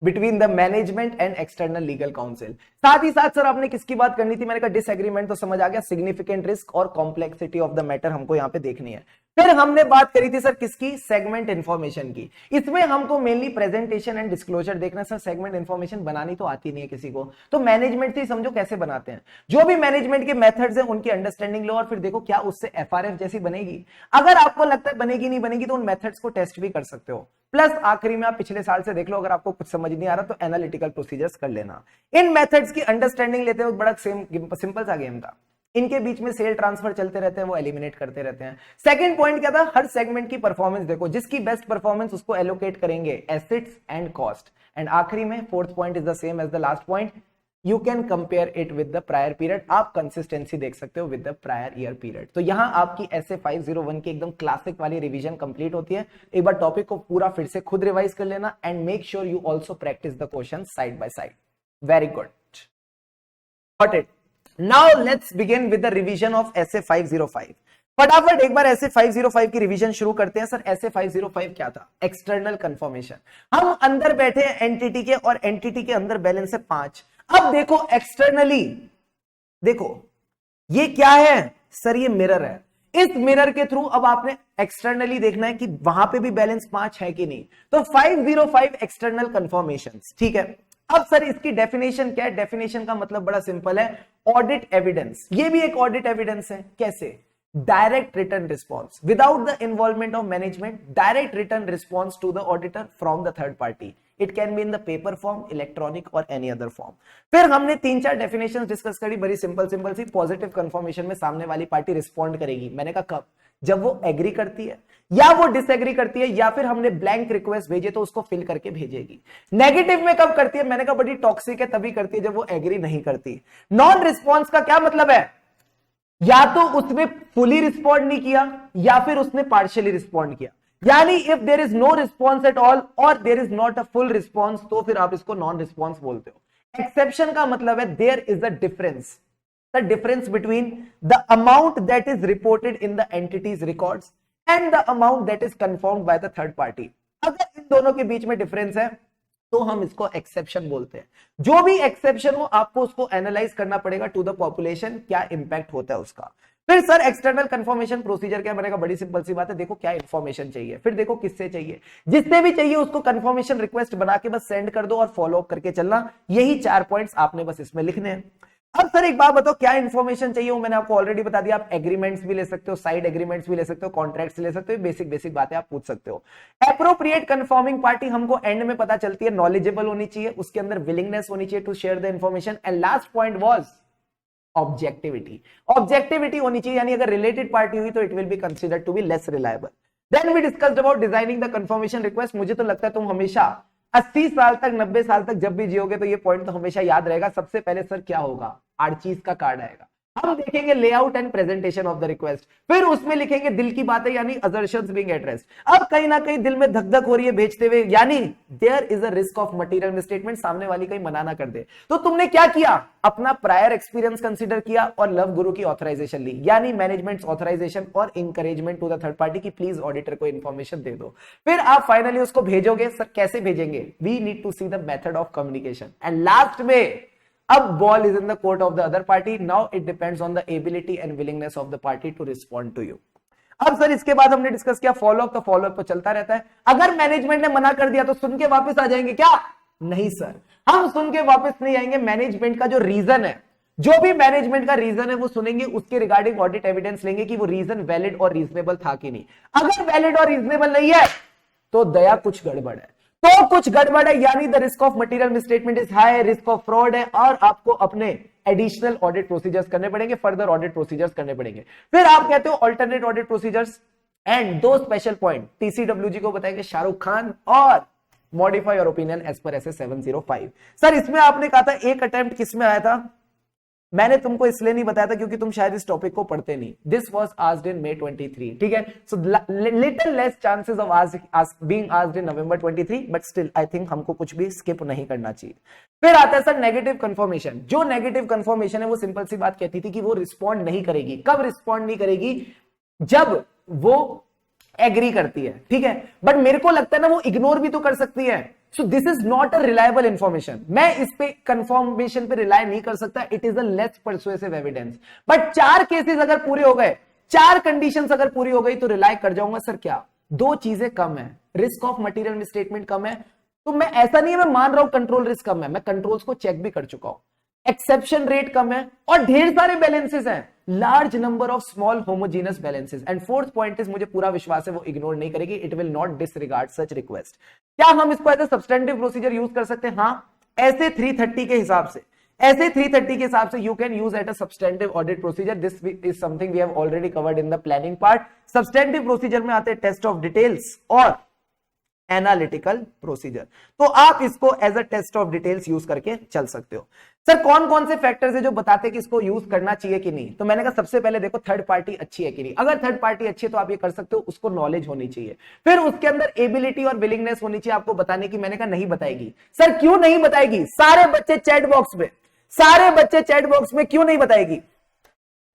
between the management and external legal council. साथ ही साथ सर आपने किसकी बात करनी थी? मैंने कहा डिसएग्रीमेंट तो समझ आ गया, सिग्निफिकेंट रिस्क और कॉम्प्लेक्सिटी ऑफ द मैटर हमको यहां पे देखनी है। फिर हमने बात करी थी सर किसकी? सेगमेंट इंफॉर्मेशन की। इसमें हमको मेनली प्रेजेंटेशन एंड डिस्क्लोजर देखना। सर सेगमेंट इंफॉर्मेशन बनानी तो आती नहीं है किसी को, तो मैनेजमेंट से समझो कैसे बनाते हैं। जो भी मैनेजमेंट के मेथड्स हैं उनकी अंडरस्टैंडिंग लो और फिर देखो क्या उससे एफआरएफ जैसी बनेगी। अगर आपको लगता है बनेगी नहीं बनेगी, तो उन मेथड्स को टेस्ट भी कर सकते हो। प्लस आखिरी में आप पिछले साल से देख लो, अगर आपको कुछ समझ नहीं आ रहा तो एनालिटिकल प्रोसीजर्स कर लेना। इन मेथड्स की अंडरस्टैंडिंग लेते हुए बड़ा सिंपल सा गेम था। इनके बीच में सेल ट्रांसफर चलते रहते हैं, वो एलिमिनेट करते रहते हैं। सेकंड पॉइंट क्या था? हर सेगमेंट की परफॉर्मेंस देखो, जिसकी बेस्ट परफॉर्मेंस उसको एलोकेट करेंगे एसेट्स एंड कॉस्ट। एंड आखिरी में fourth point is the same as the last point, you can compare it with the prior period. आप कंसिस्टेंसी देख सकते हो with the prior year period. तो यहां आपकी ऐसे 501 की एकदम क्लासिक वाली रिवीजन कंप्लीट होती है। एक बार टॉपिक को पूरा फिर से खुद रिवाइज कर लेना and make sure you also practice the question side by side. Very good, got it. Now let's begin with the revision of SA 505। फटाफट एक बार ऐसे 505 की रिवीजन शुरू करते हैं। सर ऐसे 505 क्या था? External confirmation. हम अंदर बैठे हैं एंटिटी के, और एंटिटी के अंदर बैलेंस है 5। अब देखो एक्सटर्नली, देखो ये क्या है? सर ये मिरर है। इस मिरर के थ्रू अब आपने एक्सटर्नली देखना है कि वहां पे भी बैलेंस 5 है कि नहीं। तो 505 एक्सटर्नल कंफर्मेशंस, ठीक है। अब सर इसकी डेफिनेशन क्या है? डेफिनेशन का मतलब बड़ा सिंपल है, ऑडिट एविडेंस। ये भी एक ऑडिट एविडेंस है। कैसे? Direct return response without the involvement of management, direct return response to the auditor from the third party. It can be in the paper form, electronic और एनी अदर फॉर्म। फिर हमने 3-4 डेफिनेशंस डिस्कस करी, बड़ी सिंपल सी। पॉजिटिव कंफर्मेशन में सामने वाली पार्टी रिस्पॉन्ड करेगी। मैंने कहा कब? जब वो एग्री करती है या वो डिसएग्री करती है, या फिर हमने ब्लैंक रिक्वेस्ट भेजे तो उसको फिल करके भेजेगी। नेगेटिव में कब करती है? मैंने कहा बड़ी टॉक्सिक है, तभी करती है जब वो एग्री नहीं करती। नॉन रिस्पॉन्स का क्या मतलब है? या तो उसने फुली रिस्पॉन्ड नहीं किया या फिर उसने पार्शियली रिस्पॉन्ड किया। यानी if there is no response at all और there is not a full response, तो फिर आप इसको नॉन रिस्पॉन्स बोलते हो। एक्सेप्शन का मतलब है there is a difference, the difference between the amount that is reported in the entity's records and the amount that is confirmed by the third party। अगर इन दोनों के बीच में डिफरेंस है तो हम इसको एक्सेप्शन बोलते हैं। जो भी एक्सेप्शन हो आपको उसको एनालाइज करना पड़ेगा टू द पॉपुलेशन, क्या इंपैक्ट होता है उसका। फिर सर एक्सटर्नल कंफर्मेशन प्रोसीजर क्या बनेगा? बड़ी सिंपल सी बात है, देखो क्या इंफॉर्मेशन चाहिए, फिर देखो किससे चाहिए, जिससे भी चाहिए उसको कंफर्मेशन रिक्वेस्ट बना के बस सेंड कर दो और फॉलो अप करके चलना। यही 4 पॉइंट्स आपने बस इसमें लिखने हैं। अब सर एक बात बताओ, क्या इंफॉर्मेशन चाहिए? वो मैंने आपको ऑलरेडी बता दिया। आप एग्रीमेंट्स भी ले सकते हो, साइड एग्रीमेंट्स भी ले सकते हो, कॉन्ट्रैक्ट्स ले सकते हो, बेसिक बातें आप पूछ सकते हो। एप्रोप्रिएट कंफर्मिंग पार्टी हमको एंड में पता चलती है, नॉलेजेबल होनी चाहिए, उसके अंदर विलिंगनेस होनी चाहिए to share the information. And last point was objectivity. Objectivity होनी चाहिए, यानी अगर रिलेटेड पार्टी हुई तो it will be considered to be less reliable. Then we discussed about designing the confirmation request. मुझे तो लगता है तुम हमेशा 80 साल तक 90 साल तक जब भी जियोगे तो ये पॉइंट तो हमेशा याद रहेगा। सबसे पहले सर क्या होगा? आर्चीज का कार्ड आएगा। हम देखेंगे layout and presentation of the request, फिर उसमें लिखेंगे दिल की बातें यानी असर्शंस बीइंग एड्रेस्ड। अब कहीं ना कहीं दिल में धक धक हो रही है भेजते हुए, यानी there is a risk of material misstatement, सामने वाली कहीं मना ना कर दे। तो तुमने क्या किया, अपना प्रायर एक्सपीरियंस कंसीडर किया और लव गुरु की ऑथराइजेशन ली, यानी मैनेजमेंट ऑथराइजेशन और encouragement to the third party की प्लीज ऑडिटर को इंफॉर्मेशन दे दो। फिर आप फाइनली उसको भेजोगे। सर कैसे भेजेंगे, we need to see the method of communication and last में अब ball is in the court of the other party, now it depends on the ability and willingness of the party to respond to you. अब सर इसके बाद हमने डिस्कस किया फॉलोअप, तो फॉलोअप तो चलता रहता है। अगर मैनेजमेंट ने मना कर दिया तो सुन के वापस आ जाएंगे क्या, नहीं सर, हम सुन के वापस नहीं आएंगे। मैनेजमेंट का जो रीजन है, जो भी मैनेजमेंट का रीजन है वो सुनेंगे, उसके रिगार्डिंग ऑडिट एविडेंस लेंगे कि वो रीजन वैलिड और रीजनेबल था कि नहीं। अगर वैलिड और रीजनेबल नहीं है तो दया कुछ गड़बड़ है, तो कुछ गड़बड़ है, यानी the risk of material misstatement is high, risk of fraud है, और आपको अपने एडिशनल ऑडिट प्रोसीजर्स करने पड़ेंगे, फर्दर ऑडिट प्रोसीजर्स करने पड़ेंगे। फिर आप कहते हो अल्टरनेट ऑडिट प्रोसीजर्स एंड दो स्पेशल पॉइंट टीसीडब्ल्यूजी को बताएंगे शाहरुख खान, और modify your opinion as per SA 705। Sir इसमें आपने कहा था एक अटेम्प्ट किसमें आया था, मैंने तुमको इसलिए नहीं बताया था क्योंकि तुम शायद इस टॉपिक को पढ़ते नहीं। This was asked in May 23, ठीक है, so little less chances of being asked in November 23, but still I think हमको कुछ भी स्किप नहीं करना चाहिए। फिर आता है सर नेगेटिव कंफर्मेशन। जो नेगेटिव कंफर्मेशन है वो सिंपल सी बात कहती थी कि वो रिस्पॉन्ड नहीं करेगी। कब रिस्पॉन्ड नहीं करेगी, जब वो एग्री करती है, ठीक है, बट मेरे को लगता है ना वो इग्नोर भी तो कर सकती है। So this is not a reliable information, मैं इस पे कंफर्मेशन पे रिलाय नहीं कर सकता, it is a less persuasive evidence. But चार केसेस अगर पूरे हो गए, चार कंडीशंस अगर पूरी हो गई तो रिलाय कर जाऊंगा। सर क्या, दो चीजें कम है, रिस्क ऑफ मटेरियल मिसस्टेटमेंट कम है, तो मैं ऐसा नहीं है मैं मान रहा हूं कंट्रोल रिस्क कम है, मैं कंट्रोल्स को चेक भी कर चुका हूं, एक्सेप्शन रेट कम है, और ढेर सारे बैलेंसेस हैं, large number of small homogeneous balances. And fourth point is, मुझे पूरा विश्वास है वो इग्नोर नहीं करेगी, it will not disregard such request. क्या हम इसको as a substantive procedure use कर सकते हैं, हाँ, ऐसे 330 के हिसाब से, ऐसे 330 के हिसाब से you can use at a substantive audit procedure. This is something we have already covered in the planning part. Substantive procedure में आते हैं टेस्ट ऑफ डिटेल्स और एनालिटिकल प्रोसीजर, तो आप इसको as a test of details use करके चल सकते हो। सर कौन कौन से फैक्टर्स है जो बताते हैं कि इसको यूज करना चाहिए कि नहीं, तो मैंने कहा सबसे पहले देखो थर्ड पार्टी अच्छी है कि नहीं। अगर थर्ड पार्टी अच्छी है तो आप ये कर सकते हो, उसको नॉलेज होनी चाहिए। फिर उसके अंदर एबिलिटी और विलिंगनेस होनी चाहिए आपको बताने की। मैंने कहा नहीं बताएगी। सर क्यों नहीं बताएगी, सारे बच्चे चैट बॉक्स में, सारे बच्चे चैट बॉक्स में क्यों नहीं बताएगी,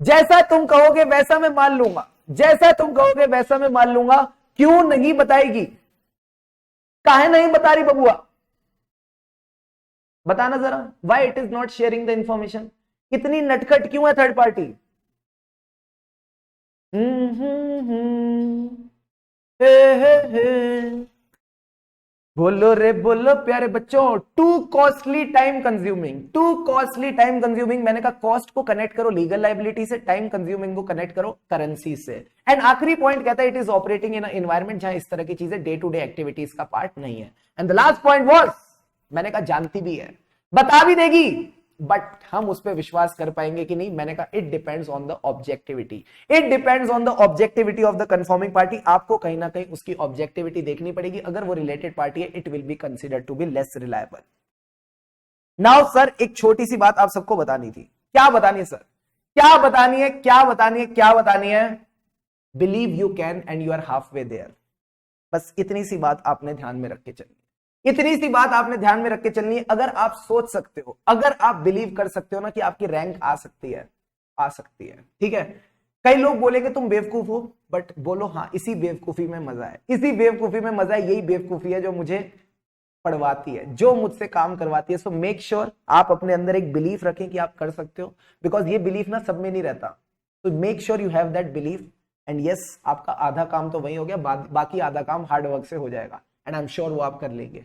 जैसा तुम कहोगे वैसा मैं मान लूंगा, जैसा तुम कहोगे वैसा मैं मान लूंगा। क्यों नहीं बताएगी, काहे नहीं बता रही बबुआ, बताना जरा, why it is not sharing the information, इतनी नटखट क्यों है थर्ड पार्टी। बोलो रे बोलो प्यारे बच्चों, to costly time consuming, to costly time consuming. मैंने कहा कॉस्ट को कनेक्ट करो लीगल लाइबिलिटी से, टाइम कंज्यूमिंग को कनेक्ट करो करेंसी से। एंड आखिरी पॉइंट कहता है it is operating in environment जहां इस तरह की चीजें डे टू डे एक्टिविटीज का पार्ट नहीं है। And the last point was, मैंने कहा जानती भी है, बता भी देगी, बट हम उस पर विश्वास कर पाएंगे कि नहीं। मैंने कहा it depends on the objectivity, it depends on the objectivity of the confirming party. आपको कहीं ना कहीं उसकी ऑब्जेक्टिविटी देखनी पड़ेगी। अगर वो रिलेटेड पार्टी है it will be considered to be less reliable. Now sir एक छोटी सी बात आप सबको बतानी थी। क्या बतानी है सर, क्या बतानी है, क्या बतानी है, क्या बतानी है, believe you can and you are half way there. बस इतनी सी बात आपने ध्यान में रख के चलनी, इतनी सी बात आपने ध्यान में रख के चलनी है। अगर आप सोच सकते हो, अगर आप बिलीव कर सकते हो ना कि आपकी रैंक आ सकती है, आ सकती है, ठीक है। कई लोग बोलेंगे तुम बेवकूफ हो, बट बोलो हाँ इसी बेवकूफी में मजा है, इसी बेवकूफी में मजा है। यही बेवकूफी है जो मुझे पढ़वाती है, जो मुझसे काम करवाती है। सो मेक श्योर आप अपने अंदर एक बिलीफ रखें कि आप कर सकते हो, बिकॉज ये बिलीफ ना सब में नहीं रहता। तो make sure you have that belief and yes, आपका आधा काम तो वही हो गया, बाकी आधा काम हार्ड वर्क से हो जाएगा एंड आई एम श्योर वो आप कर लेंगे।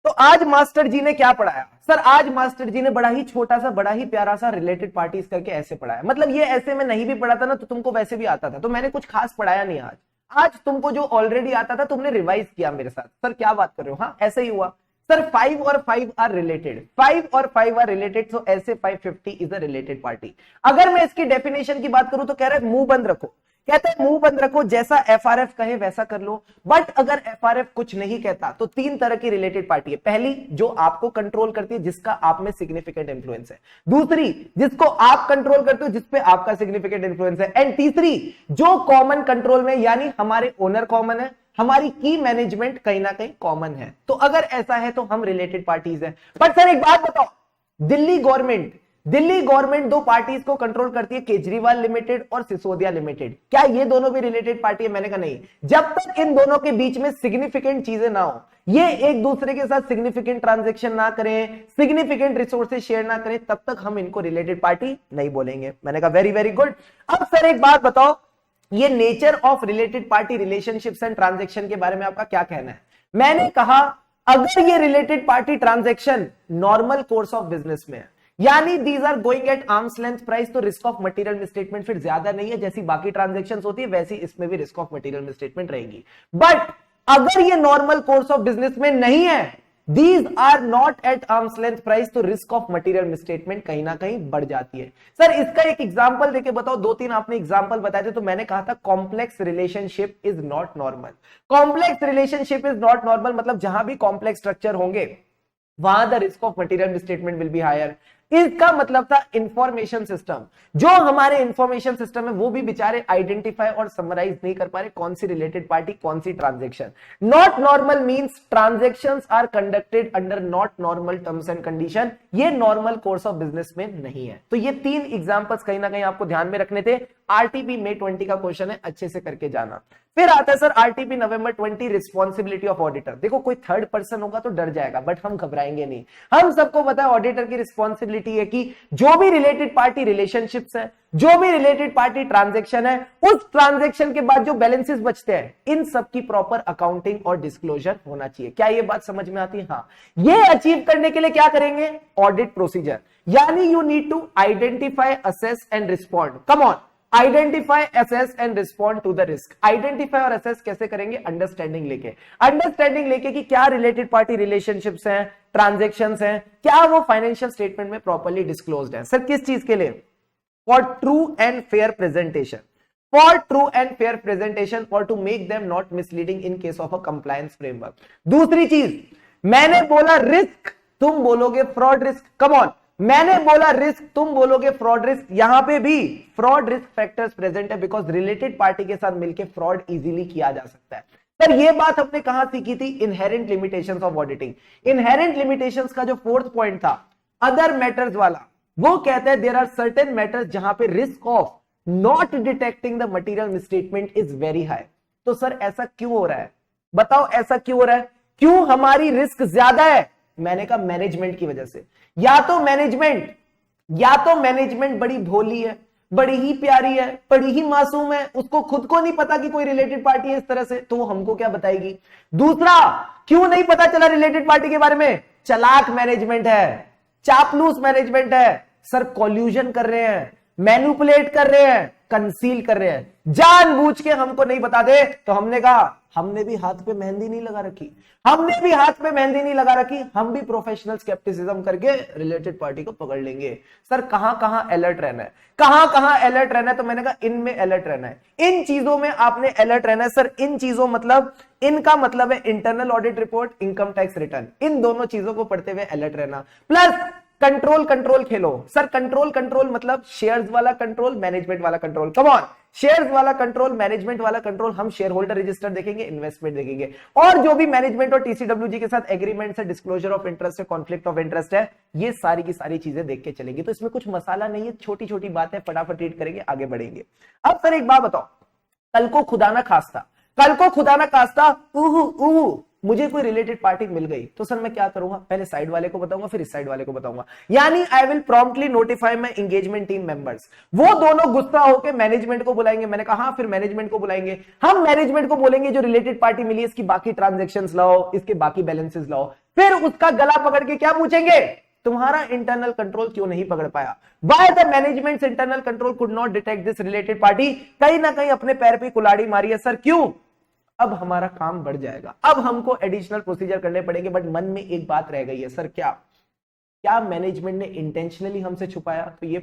तो आज मास्टर जी ने क्या पढ़ाया सर, आज मास्टर जी ने बड़ा ही छोटा सा, बड़ा ही प्यारा सा रिलेटेड पार्टीज करके ऐसे पढ़ाया। मतलब ये ऐसे में नहीं भी पढ़ाता ना तो तुमको वैसे भी आता था, तो मैंने कुछ खास पढ़ाया नहीं आज। आज तुमको जो ऑलरेडी आता था तुमने रिवाइज किया मेरे साथ। सर क्या बात कर रहे हो, हाँ ऐसे ही हुआ सर। 5 और 5 आर रिलेटेड, 5 और 5 आर रिलेटेड, सो ऐसे 550 इज अ रिलेटेड पार्टी। अगर मैं इसकी डेफिनेशन की बात करूं तो कह रहा है मुंह बंद रखो, कहते हैं मुंह बंद रखो, जैसा एफआरएफ कहे वैसा कर लो। बट अगर एफआरएफ कुछ नहीं कहता तो तीन तरह की रिलेटेड पार्टी है। पहली, जो आपको कंट्रोल करती है, जिसका आप में सिग्निफिकेंट इंफ्लुएंस है। दूसरी, जिसको आप कंट्रोल करते हो, जिसपे आपका सिग्निफिकेंट इंफ्लुएंस है। एंड तीसरी, जो कॉमन कंट्रोल में, यानी हमारे ओनर कॉमन है, हमारी की मैनेजमेंट कहीं ना कहीं कॉमन है। तो अगर ऐसा है तो हम रिलेटेड पार्टीज हैं। बट सर एक बात बताओ, दिल्ली गवर्नमेंट दो पार्टीज को कंट्रोल करती है, केजरीवाल लिमिटेड और सिसोदिया लिमिटेड। क्या ये दोनों भी रिलेटेड पार्टी है? मैंने कहा नहीं। जब तक इन दोनों के बीच में सिग्निफिकेंट चीजें ना हो, ये एक दूसरे के साथ सिग्निफिकेंट ट्रांजैक्शन ना करें, सिग्निफिकेंट रिसोर्सेज शेयर ना करें, तब तक हम इनको रिलेटेड पार्टी नहीं बोलेंगे। मैंने कहा वेरी वेरी गुड। अब सर एक बात बताओ, ये nature of related party relationships and transaction के बारे में आपका क्या कहना है? मैंने कहा अगर ये related party transaction normal course of business में है, यानी these are going at arm's length price, तो रिस्क ऑफ मटेरियल मिसस्टेटमेंट फिर ज्यादा नहीं है। जैसी बाकी ट्रांजैक्शंस होती है वैसी इसमें भी रिस्क ऑफ मटेरियल मिसस्टेटमेंट रहेगी। बट अगर ये नॉर्मल कोर्स ऑफ बिजनेस में नहीं है, these are not at arm's length price, तो रिस्क ऑफ मटेरियल मिसस्टेटमेंट कहीं ना कहीं बढ़ जाती है। सर इसका एक एग्जांपल देके बताओ। दो तीन आपने एग्जांपल बताए थे, तो मैंने कहा था complex relationship is not normal. Complex relationship is not normal मतलब जहां भी कॉम्प्लेक्स स्ट्रक्चर होंगे वहां the risk of material misstatement will be higher. इसका मतलब था इंफॉर्मेशन सिस्टम, जो हमारे इंफॉर्मेशन सिस्टम है वो भी बेचारे आइडेंटिफाई और समराइज नहीं कर पा रहे कौन सी रिलेटेड पार्टी कौन सी transaction. Not normal means transactions are conducted under not normal terms and condition. ये नॉर्मल कोर्स ऑफ बिजनेस में नहीं है। तो ये तीन एग्जांपल्स कहीं ना कहीं आपको ध्यान में रखने थे। आरटीपी May 20 का क्वेश्चन है, अच्छे से करके जाना। फिर आता है sir RTP November 20 responsibility of auditor. देखो कोई थर्ड पर्सन होगा तो डर जाएगा, बट हम घबराएंगे नहीं। हम सबको पता है ऑडिटर की रिस्पॉन्सिबिलिटी है कि जो भी रिलेटेड पार्टी रिलेशनशिप्स है, जो भी रिलेटेड पार्टी ट्रांजैक्शन है, उस ट्रांजैक्शन के बाद जो बैलेंसेस बचते हैं, इन सब की प्रॉपर अकाउंटिंग और डिस्क्लोजर होना चाहिए। क्या ये बात समझ में आती है? हाँ। ये अचीव करने के लिए क्या करेंगे? ऑडिट प्रोसीजर, यानी you need to identify, assess and respond. Come on, identify, assess and respond to the risk. Identify और असेस कैसे करेंगे? अंडरस्टैंडिंग लेके कि क्या रिलेटेड पार्टी रिलेशनशिप्स हैं, ट्रांजैक्शंस हैं, क्या वो फाइनेंशियल स्टेटमेंट में प्रॉपर्ली डिस्क्लोज्ड है। सर किस चीज के लिए? For true and fair presentation, और to make them not misleading in case of a compliance framework. दूसरी चीज, मैंने बोला रिस्क, तुम बोलोगे फ्रॉड रिस्क। कम ऑन, मैंने बोला रिस्क, तुम बोलोगे फ्रॉड रिस्क। यहां पे भी फ्रॉड रिस्क फैक्टर्स प्रेजेंट है, बिकॉज रिलेटेड पार्टी के साथ मिलकर फ्रॉड इजीली किया जा सकता है। सर ये बात हमने कहां सीखी थी? Inherent limitations of auditing. Inherent limitations का जो फोर्थ पॉइंट था अदर मैटर्स वाला, वो कहता है देयर आर सर्टेन मैटर्स जहां पे risk of not detecting the material misstatement is very high. तो सर ऐसा क्यों हो रहा है? बताओ ऐसा क्यों हो रहा है? क्यों हमारी रिस्क ज्यादा है? मैंने कहा मैनेजमेंट की वजह से। या तो मैनेजमेंट बड़ी भोली है, बड़ी ही प्यारी है, बड़ी ही मासूम है, उसको खुद को नहीं पता कि कोई रिलेटेड पार्टी है इस तरह से, तो वो हमको क्या बताएगी। दूसरा, क्यों नहीं पता चला रिलेटेड पार्टी के बारे में? चालाक मैनेजमेंट है, चापलूस मैनेजमेंट है। सर कॉल्यूजन कर रहे हैं, मैनिपुलेट कर रहे हैं, कंसील कर रहे हैं, जानबूझ के हमको नहीं बता दे। तो हमने कहा हमने भी हाथ पे मेहंदी नहीं लगा रखी, हम भी प्रोफेशनल स्केप्टिसिज्म करके रिलेटेड पार्टी को पकड़ लेंगे। सर कहां कहां अलर्ट रहना है, तो मैंने कहा इनमें अलर्ट रहना है, इन चीजों में आपने अलर्ट रहना है। सर इन चीजों मतलब, इनका मतलब है internal audit report, income tax return, इन दोनों चीजों को पढ़ते हुए अलर्ट रहना। प्लस कंट्रोल खेलो। सर कंट्रोल मतलब शेयर्स वाला कंट्रोल, मैनेजमेंट वाला कंट्रोल। कम ऑन, शेयर्स वाला कंट्रोल, मैनेजमेंट वाला कंट्रोल। हम शेयर होल्डर रजिस्टर देखेंगे, इन्वेस्टमेंट देखेंगे, और जो भी मैनेजमेंट और टीसीडब्ल्यूजी के साथ एग्रीमेंट है, डिस्क्लोजर ऑफ इंटरेस्ट है, कॉन्फ्लिक्ट ऑफ इंटरेस्ट है, ये सारी की सारी चीजें देख के चलेंगे। तो इसमें कुछ मसाला नहीं है, छोटी छोटी बात है, फटाफट रीड करेंगे, आगे बढ़ेंगे। अब सर एक बात बताओ, कल को खुदा ना खास्ता मुझे कोई रिलेटेड पार्टी मिल गई, तो सर मैं क्या करूंगा? पहले साइड वाले को बताऊंगा, फिर इस साइड वाले को बताऊंगा। यानी I will promptly notify my engagement team members. वो दोनों गुस्सा होकर मैनेजमेंट को बुलाएंगे। मैंने कहा हाँ, फिर मैनेजमेंट को बुलाएंगे। हम मैनेजमेंट को बोलेंगे जो रिलेटेड पार्टी मिली इसकी बाकी ट्रांजेक्शंस लाओ, इसके बाकी बैलेंसेस लाओ। फिर उसका गला पकड़ के क्या पूछेंगे? तुम्हारा इंटरनल कंट्रोल क्यों नहीं पकड़ पाया? Why the management's internal control could not detect this related party? कहीं ना कहीं अपने पैर पे कुल्हाड़ी मारी है। सर क्यों? अब हमारा काम बढ़ जाएगा, अब हमको एडिशनल प्रोसीजर करने पड़ेंगे। बट मन में एक बात रह गई है, सर क्या मैनेजमेंट ने इंटेंशनली हमसे छुपाया? तो ये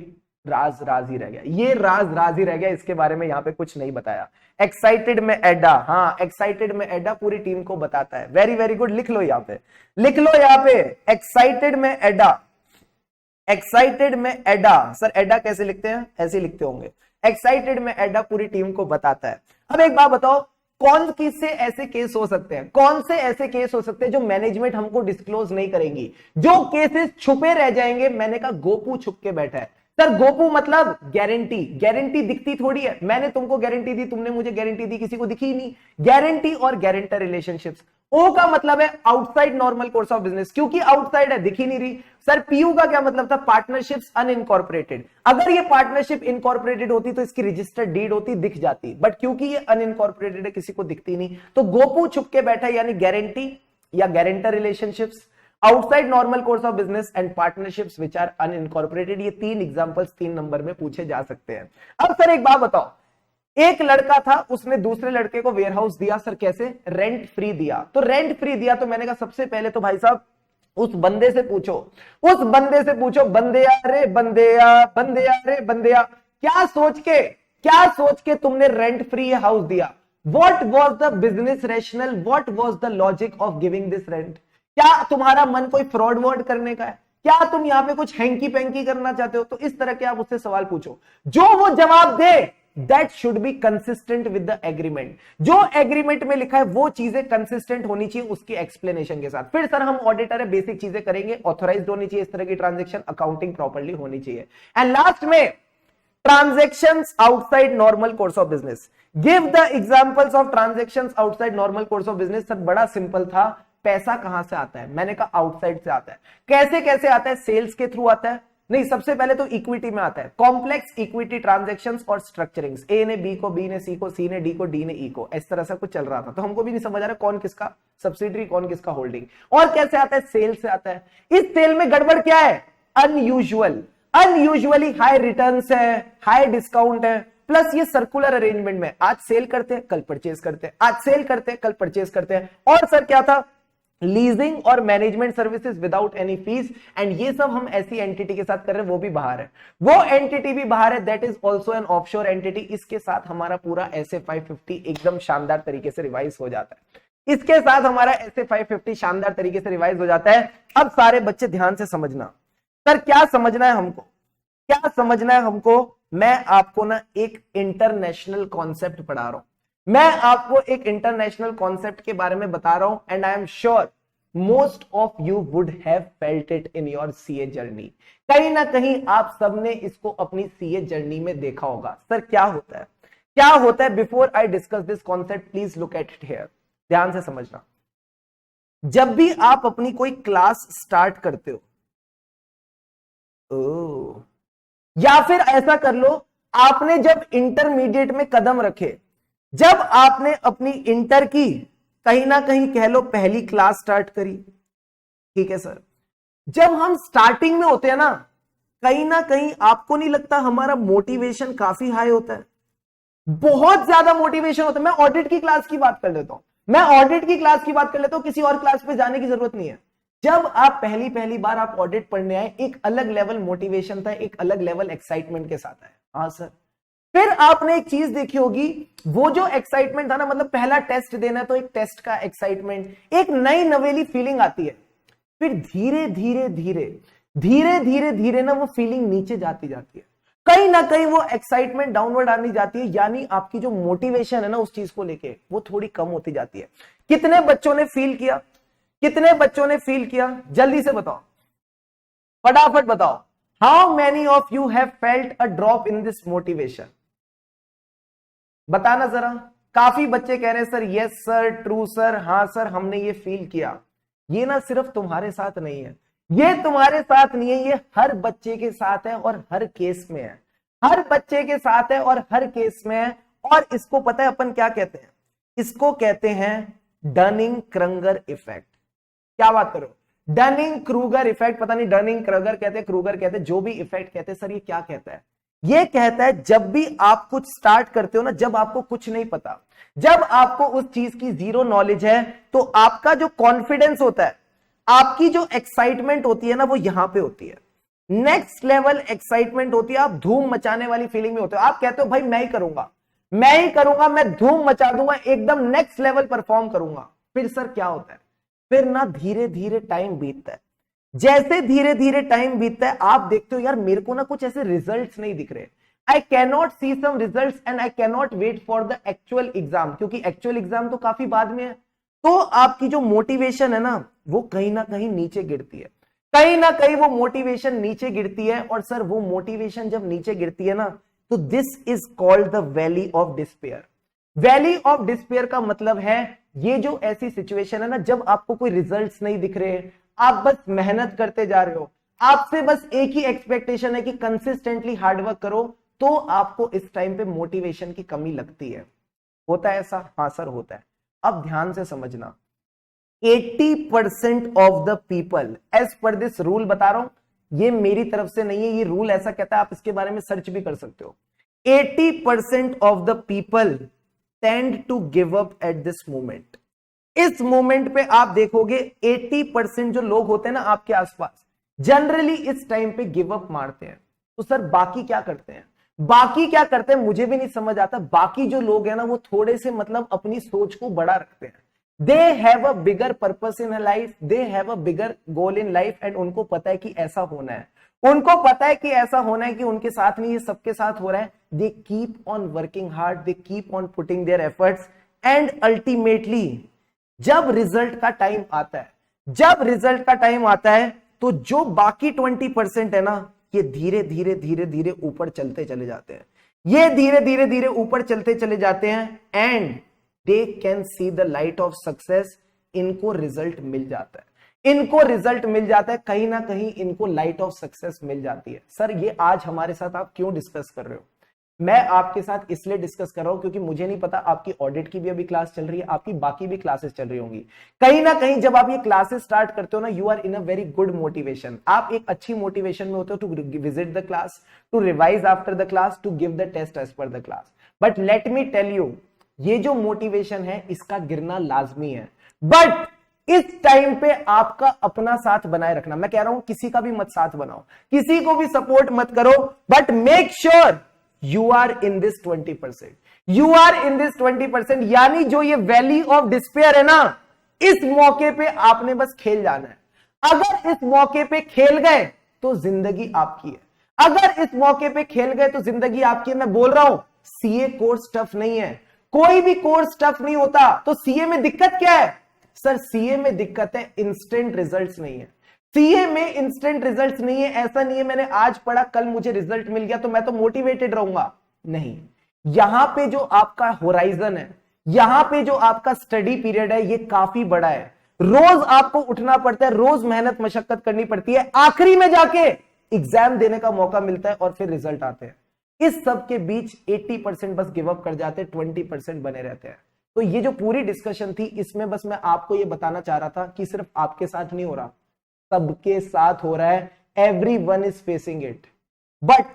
राज राज ही रह गया, ये राज राज ही रह गया, इसके बारे में यहाँ पे कुछ नहीं बताया। एक्साइटेड में एडा, हाँ एक्साइटेड में एडा पूरी टीम को बताता है। वेरी वेरी गुड, लिख लो यहाँ पे, लिख लो यहाँ पे, एक्साइटेड में एडा, एक्साइटेड में एडा। सर एडा कैसे लिखते हैं? ऐसे लिखते होंगे। एक्साइटेड में एडा पूरी टीम को बताता है। अब एक बात बताओ, कौन किससे ऐसे केस हो सकते हैं, कौन से ऐसे केस हो सकते हैं जो मैनेजमेंट हमको डिस्क्लोज नहीं करेंगी, जो केसेस छुपे रह जाएंगे? मैंने कहा गोपू छुप के बैठा है। सर गोपू मतलब गारंटी, गारंटी दिखती थोड़ी है, मैंने तुमको गारंटी दी, तुमने मुझे गारंटी दी, किसी को दिखी ही नहीं। गारंटी और गारंटर रिलेशनशिप्स। ओ का मतलब है outside normal course of business, क्योंकि आउटसाइड है, दिख ही नहीं रही। सर पीयू का क्या मतलब था? Partnerships unincorporated. अगर ये पार्टनरशिप इनकॉर्पोरेटेड होती तो इसकी रजिस्टर्ड डीड होती, दिख जाती, बट क्योंकि ये अनइनकॉर्पोरेटेड है किसी को दिखती नहीं, तो गोपू छुप के बैठा, यानी गारंटी या guarantor relationships, outside normal course of business and partnerships which are unincorporated. ये 3 एग्जांपल्स 3 नंबर में पूछे जा सकते हैं। अब सर एक बात बताओ, एक लड़का था, उसने दूसरे लड़के को वेयरहाउस दिया। सर कैसे? रेंट फ्री दिया। तो रेंट फ्री दिया तो मैंने कहा सबसे पहले तो भाई साहब उस बंदे से पूछो, उस बंदे से पूछो, बंदेया रे बंदेया, बंदेया रे बंदेया, क्या सोच के तुमने रेंट फ्री हाउस दिया? What was the business rationale? What was the logic of giving this rent? क्या तुम्हारा मन कोई फ्रॉड वर्ड करने का है? क्या तुम यहां पे कुछ हैंकी पैंकी करना चाहते हो? तो इस तरह के आप उससे सवाल पूछो, जो वो जवाब दे that should be consistent with the agreement. जो एग्रीमेंट में लिखा है वो चीजें कंसिस्टेंट होनी चाहिए उसकी एक्सप्लेनेशन के साथ। फिर सर हम ऑडिटर है, बेसिक चीजें करेंगे, ऑथराइज्ड होनी चाहिए इस तरह की ट्रांजेक्शन, अकाउंटिंग प्रॉपर्ली होनी चाहिए, एंड लास्ट में transactions outside normal course of business. Give the examples of transactions outside normal course of business. Sir बड़ा सिंपल था, पैसा कहां से आता है? मैंने कहा आउटसाइड से आता है। कैसे कैसे आता है? सेल्स के थ्रू आता है? नहीं, सबसे पहले तो इक्विटी में आता है, कॉम्प्लेक्स इक्विटी ट्रांजैक्शंस और स्ट्रक्चरिंग्स। ए ने बी को, बी ने सी को, सी ने डी को, डी ने ई को, इस तरह से कुछ चल रहा था, तो हमको भी नहीं समझ आ रहा कौन किसका सब्सिडरी, कौन किसका होल्डिंग। और कैसे आता है? सेल से आता है। इस सेल में गड़बड़ क्या है? अनयूजुअल, अनयूजुअली हाई रिटर्न्स है, हाई डिस्काउंट है, प्लस ये सर्कुलर अरेंजमेंट में आज सेल करते हैं कल परचेज करते हैं, आज सेल करते हैं कल परचेज करते हैं। और सर क्या था? लीजिंग और management services without any fees, and ये सब हम ऐसी एंटिटी के साथ कर रहे हैं, वो भी बाहर है, वो एंटिटी भी बाहर है, that is also an offshore entity. इसके साथ हमारा पूरा एसए 550 एकदम शानदार तरीके से रिवाइज हो जाता है। इसके साथ हमारा एसए 550 शानदार तरीके से रिवाइज हो जाता है। अब सारे बच्चे ध्यान से समझना, सर क्या समझना है हमको, क्या समझना है हमको? मैं आपको ना एक इंटरनेशनल कॉन्सेप्ट पढ़ा रहा हूं, मैं आपको एक इंटरनेशनल कॉन्सेप्ट के बारे में बता रहा हूं, and I am sure most of you would have felt it in your CA journey. कहीं ना कहीं आप सबने इसको अपनी सीए जर्नी में देखा होगा। सर क्या होता है, क्या होता है? Before I discuss this concept please look at it here, ध्यान से समझना। जब भी आप अपनी कोई क्लास स्टार्ट करते हो, या फिर ऐसा कर लो, आपने जब इंटरमीडिएट में कदम रखे, जब आपने अपनी इंटर की कहीं ना कहीं कह लो पहली क्लास स्टार्ट करी, ठीक है सर, जब हम स्टार्टिंग में होते हैं ना कहीं आपको नहीं लगता हमारा मोटिवेशन काफी हाई होता है? बहुत ज्यादा मोटिवेशन होता है। मैं ऑडिट की क्लास की बात कर लेता हूं, मैं ऑडिट की क्लास की बात कर लेता हूं, किसी और क्लास पे जाने की जरूरत नहीं है। जब आप पहली बार आप ऑडिट पढ़ने आए, एक अलग लेवल मोटिवेशन था, एक अलग लेवल एक्साइटमेंट के साथ आए। हाँ सर, फिर आपने एक चीज देखी होगी, वो जो एक्साइटमेंट था ना, मतलब पहला टेस्ट देना है तो एक टेस्ट का एक्साइटमेंट, एक नई नवेली फीलिंग आती है। फिर धीरे धीरे ना वो फीलिंग नीचे जाती है, कहीं ना कहीं वो एक्साइटमेंट डाउनवर्ड आनी जाती है, यानी आपकी जो मोटिवेशन है ना उस चीज को लेके वो थोड़ी कम होती जाती है। कितने बच्चों ने फील किया, कितने बच्चों ने फील किया? जल्दी से बताओ, फटाफट बताओ। How many of you have felt a drop in this motivation? बताना जरा। काफी बच्चे कह रहे हैं sir yes sir, true sir, हाँ सर हमने ये फील किया। ये ना सिर्फ तुम्हारे साथ नहीं है, ये तुम्हारे साथ नहीं है, ये हर बच्चे के साथ है और हर केस में है, हर बच्चे के साथ है और हर केस में है। और इसको पता है अपन क्या कहते हैं? इसको कहते हैं डनिंग क्रंगर इफेक्ट। क्या बात करो, डनिंग क्रूगर इफेक्ट। पता नहीं डनिंग क्रूगर कहते, क्रूगर कहते, जो भी इफेक्ट कहते। सर ये क्या कहता है? ये कहता है जब भी आप कुछ स्टार्ट करते हो ना, जब आपको कुछ नहीं पता, जब आपको उस चीज की जीरो नॉलेज है, तो आपका जो कॉन्फिडेंस होता है, आपकी जो एक्साइटमेंट होती है ना, वो यहां पे होती है। नेक्स्ट लेवल एक्साइटमेंट होती है, आप धूम मचाने वाली फीलिंग में होते हो, आप कहते हो भाई मैं ही करूंगा, मैं ही करूंगा, मैं धूम मचा दूंगा, एकदम नेक्स्ट लेवल परफॉर्म करूंगा। फिर सर क्या होता है, फिर ना धीरे धीरे टाइम बीतता है, जैसे धीरे धीरे टाइम बीतता है आप देखते हो यार मेरे को ना कुछ ऐसे रिजल्ट्स नहीं दिख रहे, I cannot see some results and I cannot wait for the actual exam, क्योंकि एक्चुअल एग्जाम तो काफी बाद में है। तो आपकी जो मोटिवेशन है ना वो कहीं ना कहीं नीचे गिरती है, कहीं ना कहीं वो मोटिवेशन नीचे गिरती है। और सर वो मोटिवेशन जब नीचे गिरती है ना तो this is called the valley of despair. Valley of despair का मतलब है ये जो ऐसी सिचुएशन है ना जब आपको कोई रिजल्ट्स नहीं दिख रहे, आप बस मेहनत करते जा रहे हो, आपसे बस एक ही एक्सपेक्टेशन है कि कंसिस्टेंटली हार्डवर्क करो, तो आपको इस टाइम पे मोटिवेशन की कमी लगती है। होता है ऐसा? हाँ सर होता है। अब ध्यान से समझना, 80% of the people, as per this rule बता रहा हूं, ये मेरी तरफ से नहीं है, ये रूल ऐसा कहता है, आप इसके बारे में सर्च भी कर सकते हो। 80% of the people tend to give up at this moment. इस मोमेंट पे आप देखोगे 80% जो लोग होते हैं ना आपके आसपास, जनरली इस टाइम पे गिव अप मारते हैं। तो सर बाकी क्या करते हैं, बाकी क्या करते हैं मुझे भी नहीं समझ आता। बाकी जो लोग हैं ना वो थोड़े से मतलब अपनी सोच को बड़ा रखते हैं, they have a bigger purpose in life, they have a bigger goal in life, and उनको पता है कि ऐसा होना है, उनको पता है कि ऐसा होना है, कि उनके साथ नहीं ये सबके साथ हो रहा है। They keep on working hard, they keep on putting their efforts, and ultimately जब रिजल्ट का टाइम आता है, जब रिजल्ट का टाइम आता है तो जो बाकी 20% है ना ये धीरे धीरे धीरे धीरे ऊपर चलते चले जाते हैं, ये धीरे धीरे धीरे ऊपर चलते चले जाते हैं, and they can see the light of success. इनको रिजल्ट मिल जाता है, इनको रिजल्ट मिल जाता है, कहीं ना कहीं इनको लाइट ऑफ सक्सेस मिल जाती है। सर ये आज हमारे साथ आप क्यों डिस्कस कर रहे हो? मैं आपके साथ इसलिए डिस्कस कर रहा हूं क्योंकि मुझे नहीं पता आपकी ऑडिट की भी अभी क्लास चल रही है, आपकी बाकी भी क्लासेस चल रही होंगी। कहीं ना कहीं जब आप ये क्लासेस स्टार्ट करते हो ना, you are in a very good motivation, आप एक अच्छी मोटिवेशन में होते हो to visit the class, to revise after the class, to give the test as per the class. But let me tell you, ये जो मोटिवेशन है इसका गिरना लाजमी है, बट इस टाइम पे आपका अपना साथ बनाए रखना। मैं कह रहा हूं किसी का भी मत साथ बनाओ, किसी को भी सपोर्ट मत करो, but make sure you are in this 20%, you are in this 20%। यानी जो ये वैली ऑफ डिस्पेयर है ना, इस मौके पे आपने बस खेल जाना है। अगर इस मौके पे खेल गए तो जिंदगी आपकी है, अगर इस मौके पे खेल गए तो जिंदगी आपकी है। मैं बोल रहा हूं सीए कोर्स टफ नहीं है, कोई भी कोर्स टफ नहीं होता। तो सीए में दिक्कत क्या है? सर सीए में दिक्कत है इंस्टेंट रिजल्ट्स नहीं है, सीए में इंस्टेंट रिजल्ट्स नहीं है। ऐसा नहीं है मैंने आज पढ़ा कल मुझे रिजल्ट मिल गया तो मैं तो मोटिवेटेड रहूंगा, नहीं। यहां पे जो आपका होराइजन है, यहां पे जो आपका स्टडी पीरियड है ये काफी बड़ा है, रोज आपको उठना पड़ता है, रोज मेहनत मशक्कत करनी पड़ती है, आखिरी में जाके एग्जाम देने का मौका मिलता है और फिर रिजल्ट आते हैं। इस सब के बीच 80% बस गिव अप कर जाते हैं, 20% बने रहते हैं। तो ये जो पूरी डिस्कशन थी इसमें बस मैं आपको ये बताना चाह रहा था कि सिर्फ आपके साथ नहीं हो रहा, सबके साथ हो रहा है, everyone is facing it. But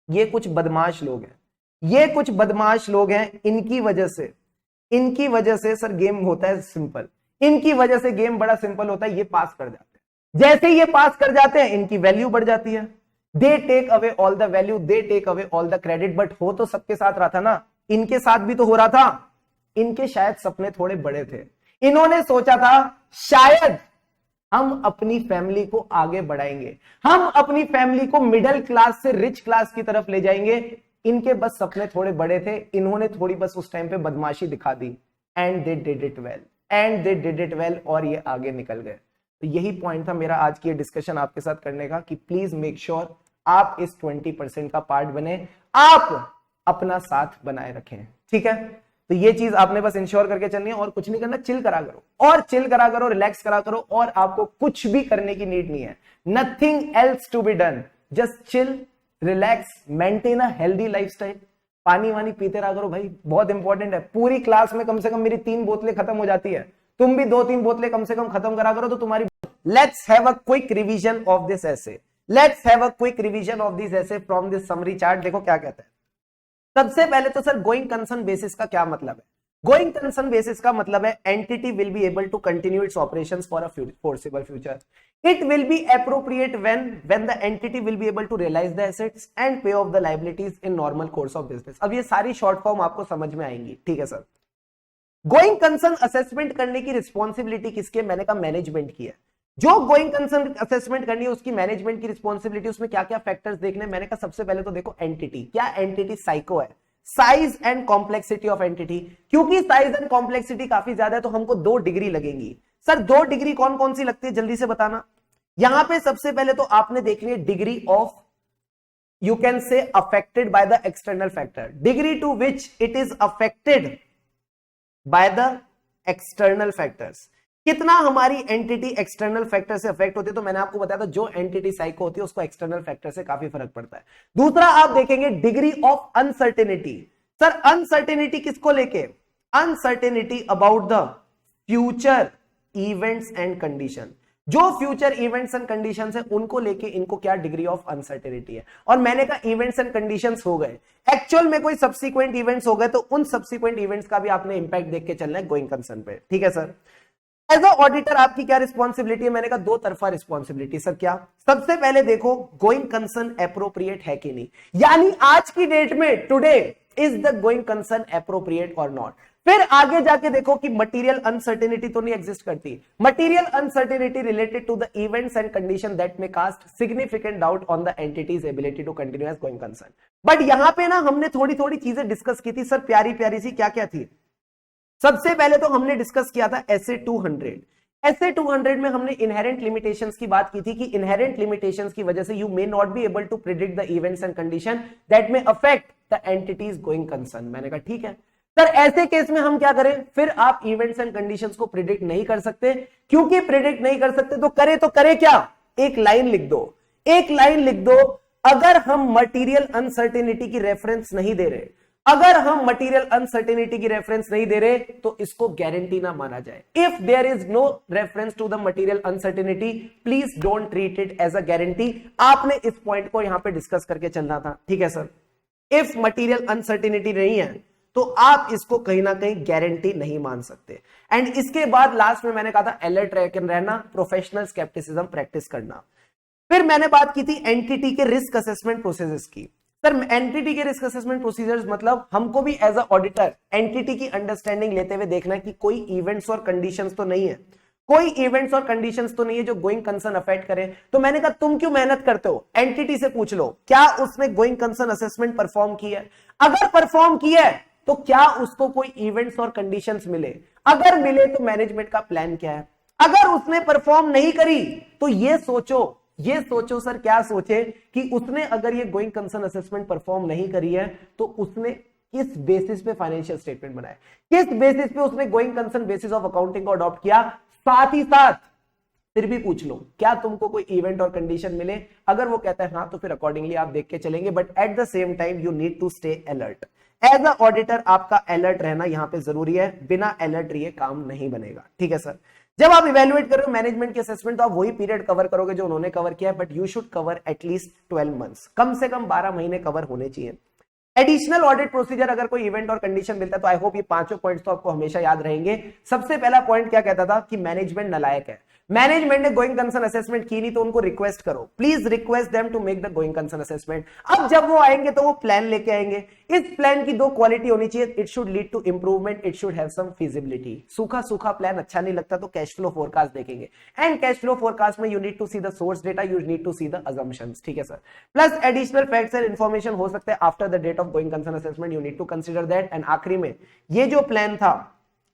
ये कुछ बदमाश लोग हैं, ये कुछ बदमाश लोग हैं, इनकी वजह से सर गेम होता है सिंपल, इनकी वजह से गेम बड़ा सिंपल होता है। ये पास कर जाते हैं, जैसे ये पास कर जाते हैं इनकी वैल्यू बढ़ जाती है, they take away all the value, they take away all the credit. But हो तो सबके साथ रहा था ना, इनके साथ भी तो हो रहा था। इनके शायद सपने थोड़े बड़े थे, इन्होंने सोचा था शायद हम अपनी फैमिली को आगे बढ़ाएंगे, हम अपनी फैमिली को मिडिल क्लास से रिच क्लास की तरफ ले जाएंगे। इनके बस सपने थोड़े बड़े थे, इन्होंने थोड़ी बस उस टाइम पे बदमाशी दिखा दी, and they did it well, and they did it well, और ये आगे निकल गए। तो यही पॉइंट था मेरा आज की डिस्कशन आपके साथ करने का कि प्लीज मेक श्योर आप इस 20% का पार्ट बने, आप अपना साथ बनाए रखें, ठीक है। तो ये चीज आपने बस इंश्योर करके चलनी है और कुछ नहीं करना, चिल करा करो और चिल करा करो, रिलैक्स करा करो, और आपको कुछ भी करने की नीड नहीं है, nothing else to be done, just chill, relax, maintain a healthy lifestyle. पानी वानी पीते रहा करो भाई, बहुत इंपॉर्टेंट है। पूरी क्लास में कम से कम मेरी 3 बोतलें खत्म हो जाती है, तुम भी 2-3 बोतलें कम से कम खत्म करा करो तो तुम्हारी। Let's have a quick revision of this essay, let's have a quick revision of this essay from this summary chart. देखो क्या कहता है। सबसे पहले तो सर गोइंग कंसर्न बेसिस का क्या मतलब है? गोइंग कंसर्न बेसिस का मतलब है entity will be able to continue its operations for a foreseeable future. It will be appropriate when the entity will be able to realize the assets and pay off the liabilities in normal course of business. अब ये सारी शॉर्ट फॉर्म आपको समझ में आएंगी. ठीक है सर. गोइंग कंसर्न असेसमेंट करने की रिस्पॉन्सिबिलिटी किसकी है? मैंने कहा मैनेजमेंट की है. जो गोइंग कंसर्न असेसमेंट करनी है उसकी मैनेजमेंट की रिस्पॉन्सिबिलिटी. उसमें क्या क्या फैक्टर्स देखने? मैंने कहा सबसे पहले तो देखो एंटिटी. क्या एंटिटी? साइको है. Size and complexity of entity. क्योंकि साइज एंड कॉम्प्लेक्सिटी काफी ज्यादा है तो हमको 2 डिग्री लगेंगी. सर 2 डिग्री कौन कौन सी लगती है जल्दी से बताना. यहां पे सबसे पहले तो आपने देखनी है degree of, you can say affected by the external factor. Degree to which it is affected by the external factors. कितना हमारी एंटिटी एक्सटर्नल फैक्टर से अफेक्ट होती है? तो मैंने आपको बताया था जो एंटिटी साइको होती है उसको एक्सटर्नल फैक्टर से काफी फर्क पड़ता है. दूसरा आप देखेंगे degree of uncertainty. Sir uncertainty किसको लेके? Uncertainty about the future events and condition. जो फ्यूचर इवेंट्स एंड कंडीशंस है उनको लेके इनको क्या डिग्री ऑफ अनसर्टेनिटी है. और मैंने कहा इवेंट्स एंड कंडीशंस हो गए, एक्चुअल में कोई सब्सिक्वेंट इवेंट्स हो गए तो उन सब्सिक्वेंट इवेंट्स का भी आपने इंपैक्ट देख के चलना है गोइंग कंसर्न पे. ठीक है सर. एज अ ऑडिटर आपकी क्या रिस्पॉन्सिबिलिटी है? मैंने कहा 2 तरफा रिस्पॉन्सिबिलिटी. सर क्या? सबसे पहले देखो गोइंग कंसर्न एप्रोप्रिएट है कि नहीं, यानी आज की डेट में today is the going concern appropriate और नॉट. फिर आगे जाके देखो कि मटेरियल अनसर्टेनिटी तो नहीं एग्जिस्ट करती. Material uncertainty related to the events and condition that may cast significant doubt on the entity's ability to continue as going concern. But यहां पे ना हमने थोड़ी थोड़ी चीजें डिस्कस की थी सर, प्यारी प्यारी सी. क्या क्या थी? सबसे पहले तो हमने डिस्कस किया था एसए 200. एसए 200 में हमने इनहेरेंट लिमिटेशंस की बात की थी कि इनहेरेंट लिमिटेशंस की वजह से you may not be able to predict the events and condition that may affect the entity's going concern. मैंने कहा ठीक है सर, ऐसे केस में हम क्या करें? फिर आप इवेंट्स एंड कंडीशंस को प्रिडिक्ट नहीं कर सकते. क्योंकि प्रिडिक्ट नहीं कर सकते तो करे क्या? एक लाइन लिख दो. एक लाइन लिख दो. अगर हम मटेरियल अनसर्टेनिटी की रेफरेंस नहीं दे रहे, अगर हम मटेरियल अनसर्टेनिटी की रेफरेंस नहीं दे रहे तो इसको गारंटी ना माना जाए. If there is no reference to the material uncertainty please don't treat it as a guarantee. आपने इस पॉइंट को यहां पे डिस्कस करके चलना था. ठीक है सर. इफ मटेरियल अनसर्टेनिटी नहीं है तो आप इसको कहीं ना कहीं गारंटी नहीं मान सकते. एंड इसके बाद लास्ट में मैंने कहा था अलर्ट रहना, प्रोफेशनल स्केप्टिसिज्म प्रैक्टिस करना. फिर मैंने बात की थी एंटिटी के रिस्क असेसमेंट प्रोसेसेस की. सर एंटिटी के रिस्क असेसमेंट प्रोसीजर्स मतलब हमको भी एज अ ऑडिटर एंटिटी की अंडरस्टैंडिंग लेते हुए देखना है कि कोई इवेंट्स और कंडीशंस तो नहीं है, कोई इवेंट्स और कंडीशंस तो नहीं है जो गोइंग कंसर्न अफेक्ट करे. तो मैंने कहा तुम क्यों मेहनत करते हो? एंटिटी से पूछ लो क्या उसने गोइंग कंसर्न असेसमेंट परफॉर्म किया है. अगर परफॉर्म किया है तो क्या उसको कोई इवेंट्स और कंडीशंस मिले? अगर मिले तो मैनेजमेंट का प्लान क्या है? अगर उसने परफॉर्म नहीं करी तो ये सोचो सर, क्या सोचे कि उसने अगर ये गोइंग कंसर्न असेसमेंट परफॉर्म नहीं करी है तो उसने किस बेसिस पे फाइनेंशियल स्टेटमेंट बनाए, किस बेसिस पे उसने going concern basis of accounting को अडॉप्ट किया. साथ ही साथ फिर भी पूछ लो क्या तुमको कोई इवेंट और कंडीशन मिले. अगर वो कहता है हाँ तो फिर अकॉर्डिंगली आप देख के चलेंगे. But at the same time you need to stay alert. As a auditor आपका अलर्ट रहना यहां पे जरूरी है. बिना अलर्ट रहिए काम नहीं बनेगा. ठीक है सर. जब आप इवेल्युएट कर रहे हो मैनेजमेंट की असेसमेंट तो आप वही पीरियड कवर करोगे जो उन्होंने कवर किया है. But you should cover at least 12 months, कम से कम 12 महीने कवर होने चाहिए. एडिशनल ऑडिट प्रोसीजर अगर कोई इवेंट और कंडीशन मिलता है तो आई होप ये 5 पॉइंट्स तो आपको हमेशा याद रहेंगे. सबसे पहला पॉइंट क्या कहता था कि मैनेजमेंट नालायक है. मैनेजमेंट ने गोइंग कंसर्न असेसमेंट की नहीं तो उनको रिक्वेस्ट करो, please request them to make the going concern assessment. अब जब वो आएंगे तो वो प्लान लेके आएंगे. इस प्लान की 2 क्वालिटी होनी चाहिए. It should lead to improvement, it should have some feasibility. सूखा प्लान अच्छा नहीं लगता तो कैश फ्लो फोरकास्ट देखेंगे. एंड कैश फ्लो फोरकास्ट में you need to see the source data, you need to see the assumptions. ठीक है sir. Plus additional facts and information हो सकते हैं after the date of going concern assessment, you need to consider that. And आखिरी में ये जो प्लान था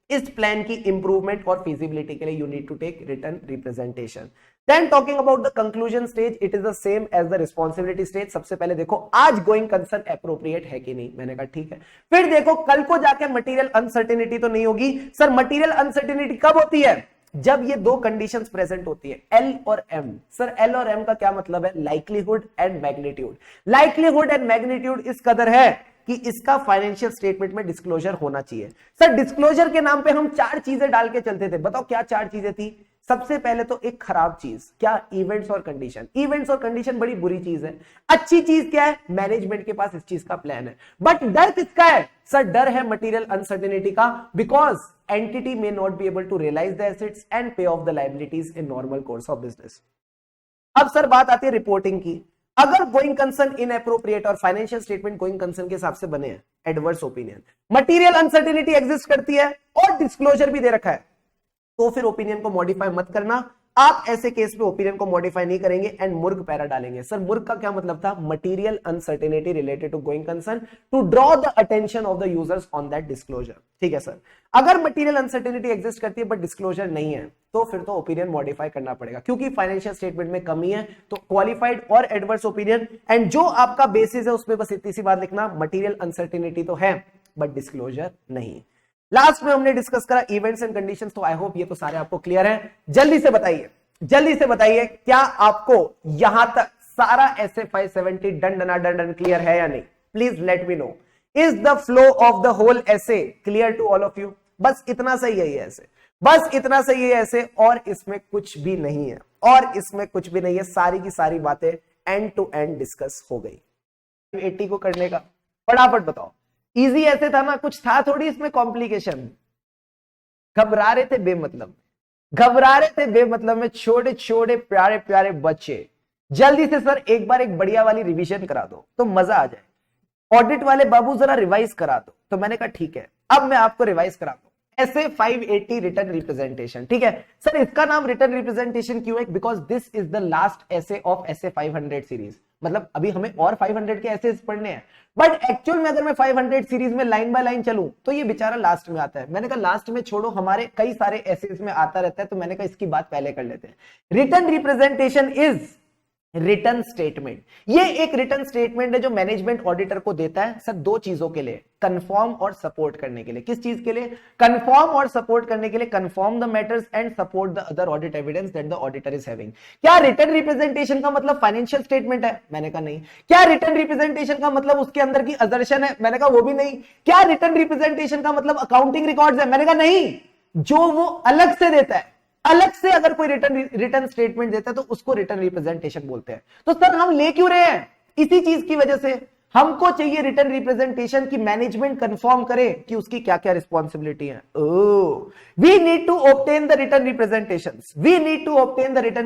इस प्लान की इंप्रूवमेंट और फिजिबिलिटी के लिए you need to take written representation. Then talking about the conclusion stage, it is the same as the responsibility stage. सबसे पहले देखो आज गोइंग कंसर्न एप्रोप्रिएट है कि नहीं. मैंने कहा ठीक है. फिर देखो कल को जाके मटेरियल अनसर्टेनिटी तो नहीं होगी. सर मटेरियल अनसर्टेनिटी कब होती है? जब ये 2 कंडीशंस प्रेजेंट होती है, एल और एम. सर एल और एम का क्या मतलब है? Likelihood and magnitude. Likelihood and magnitude इस कदर है कि इसका फाइनेंशियल स्टेटमेंट में डिस्क्लोजर होना चाहिए. सर डिस्क्लोजर के नाम पे हम 4 चीजें डाल के चलते थे. बताओ क्या 4 चीजें थी? सबसे पहले तो एक खराब चीज क्या, इवेंट्स और कंडीशन। इवेंट्स और कंडीशन बड़ी बुरी चीज है। अच्छी चीज क्या है, मैनेजमेंट के पास इस चीज का प्लान है। बट डर किसका है सर, डर है मटेरियल अनसर्टेनिटी का, because entity may not be able to realise the assets and pay off the liabilities in normal course of business. अब सर बात आती है रिपोर्टिंग की। अगर गोइंग कंसर्न इनएप्रोप्रिएट और फाइनेंशियल स्टेटमेंट गोइंग कंसर्न के हिसाब से बने हैं, adverse opinion, material uncertainty exist करती है और डिस्क्लोजर भी दे रखा है, तो फिर ओपिनियन को मॉडिफाई मत करना। आप ऐसे केस में ओपिनियन को मॉडिफाई नहीं करेंगे एंड मुर्ग पैरा डालेंगे। सर मुर्ग का क्या मतलब था, material uncertainty related to going concern to draw the attention of the users on that disclosure. ठीक है सर, अगर मटेरियल अनसर्टेनिटी एग्जिस्ट करती है बट डिस्क्लोजर नहीं है, तो फिर तो ओपिनियन मॉडिफाई करना पड़ेगा, क्योंकि फाइनेंशियल स्टेटमेंट में कमी है। तो क्वालिफाइड और एडवर्स ओपिनियन, एंड जो आपका बेसिस है उसमें बस इतनी सी बात लिखना, मटेरियल अनसर्टेनिटी तो है बट डिस्क्लोजर नहीं। लास्ट में हमने डिस्कस करा इवेंट्स एंड कंडीशंस, तो आई होप ये तो सारे आपको क्लियर हैं। जल्दी से बताइए क्या आपको यहां तक सारा ऐसे 570 डन डना डन क्लियर है या नहीं? Please let me know, is the flow of the whole ऐसे clear to all of you? बस इतना सही है ये ऐसे, बस इतना सही है ऐसे, और इसमें कुछ भी नहीं है, सारी की सारी बातें एंड टू एंड डिस्कस हो गई। 80 को करने का फटाफट बताओ, इजी ऐसे था ना, कुछ था थोड़ी इसमें कॉम्प्लिकेशन। घबरा रहे थे बेमतलब में छोटे छोटे प्यारे प्यारे बच्चे। जल्दी से सर एक बार एक बढ़िया वाली रिवीजन करा दो तो मजा आ जाए। ऑडिट वाले बाबू जरा रिवाइज करा दो, तो मैंने कहा ठीक है, अब मैं आपको रिवाइज करा दूं। ऐसे 580 रिटर्न रिप्रेजेंटेशन, ठीक है सर, इसका नाम रिटर्न रिप्रेजेंटेशन क्यों है? Because this is the last ऐसे ऑफ ऐसे 500 सीरीज। मतलब अभी हमें और 500 के ऐसे पढ़ने हैं, बट एक्चुअल में अगर मैं 500 सीरीज में लाइन बाय लाइन चलूं तो ये बेचारा लास्ट में आता है। मैंने कहा लास्ट में छोड़ो, हमारे कई सारे एसेस में आता रहता है, तो मैंने कहा इसकी बात पहले कर लेते हैं। Written representation is return statement. ये एक रिटर्न स्टेटमेंट है जो मैनेजमेंट ऑडिटर को देता है सर दो चीजों के लिए, कंफर्म और सपोर्ट करने के लिए। किस चीज के लिए? कंफर्म और सपोर्ट करने के लिए। Confirm the matters and support the other audit evidence that the auditor is having. क्या रिटर्न रिप्रेजेंटेशन का मतलब फाइनेंशियल स्टेटमेंट है? मैंने कहा नहीं। क्या रिटर्न रिप्रेजेंटेशन का मतलब उसके अंदर की असर्शन है? मैंने कहा वो भी नहीं। क्या रिटर्न रिप्रेजेंटेशन का मतलब अकाउंटिंग रिकॉर्ड्स है? मैंने कहा नहीं। जो वो अलग से देता है, अलग से अगर कोई रिटर्न स्टेटमेंट देता है तो उसको रिटर्न रिप्रेजेंटेशन बोलते हैं। तो सर हम ले क्यों रहे हैं? इसी चीज की वजह से हमको चाहिए रिटर्न रिप्रेजेंटेशन की मैनेजमेंट कंफर्म करे कि उसकी क्या क्या रिस्पॉन्सिबिलिटी है। We need to obtain the written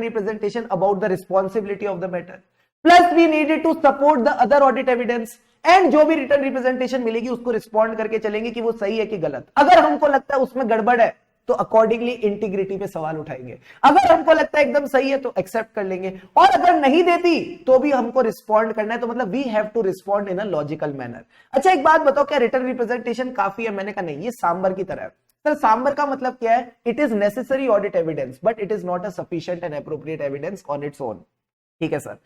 representation about the responsibility of the matter, plus we needed to support the other audit evidence, and जो भी रिटर्न रिप्रेजेंटेशन मिलेगी उसको रिस्पॉन्ड करके चलेंगे कि वो सही है कि गलत। अगर हमको लगता है उसमें गड़बड़ है तो अकॉर्डिंगली इंटीग्रिटी पे सवाल उठाएंगे। अगर हमको लगता है एकदम सही है तो एक्सेप्ट कर लेंगे, और अगर नहीं देती तो भी हमको रिस्पॉन्ड करना है। तो मतलब we have to respond in a logical manner. अच्छा एक बात बताओ, क्या रिटर्न रिप्रेजेंटेशन काफी है? मैंने कहा नहीं, ये सांबर की तरह है। सर सांबर का मतलब क्या है? It is necessary audit evidence but it is not a sufficient and appropriate evidence on its own. ठीक है सर।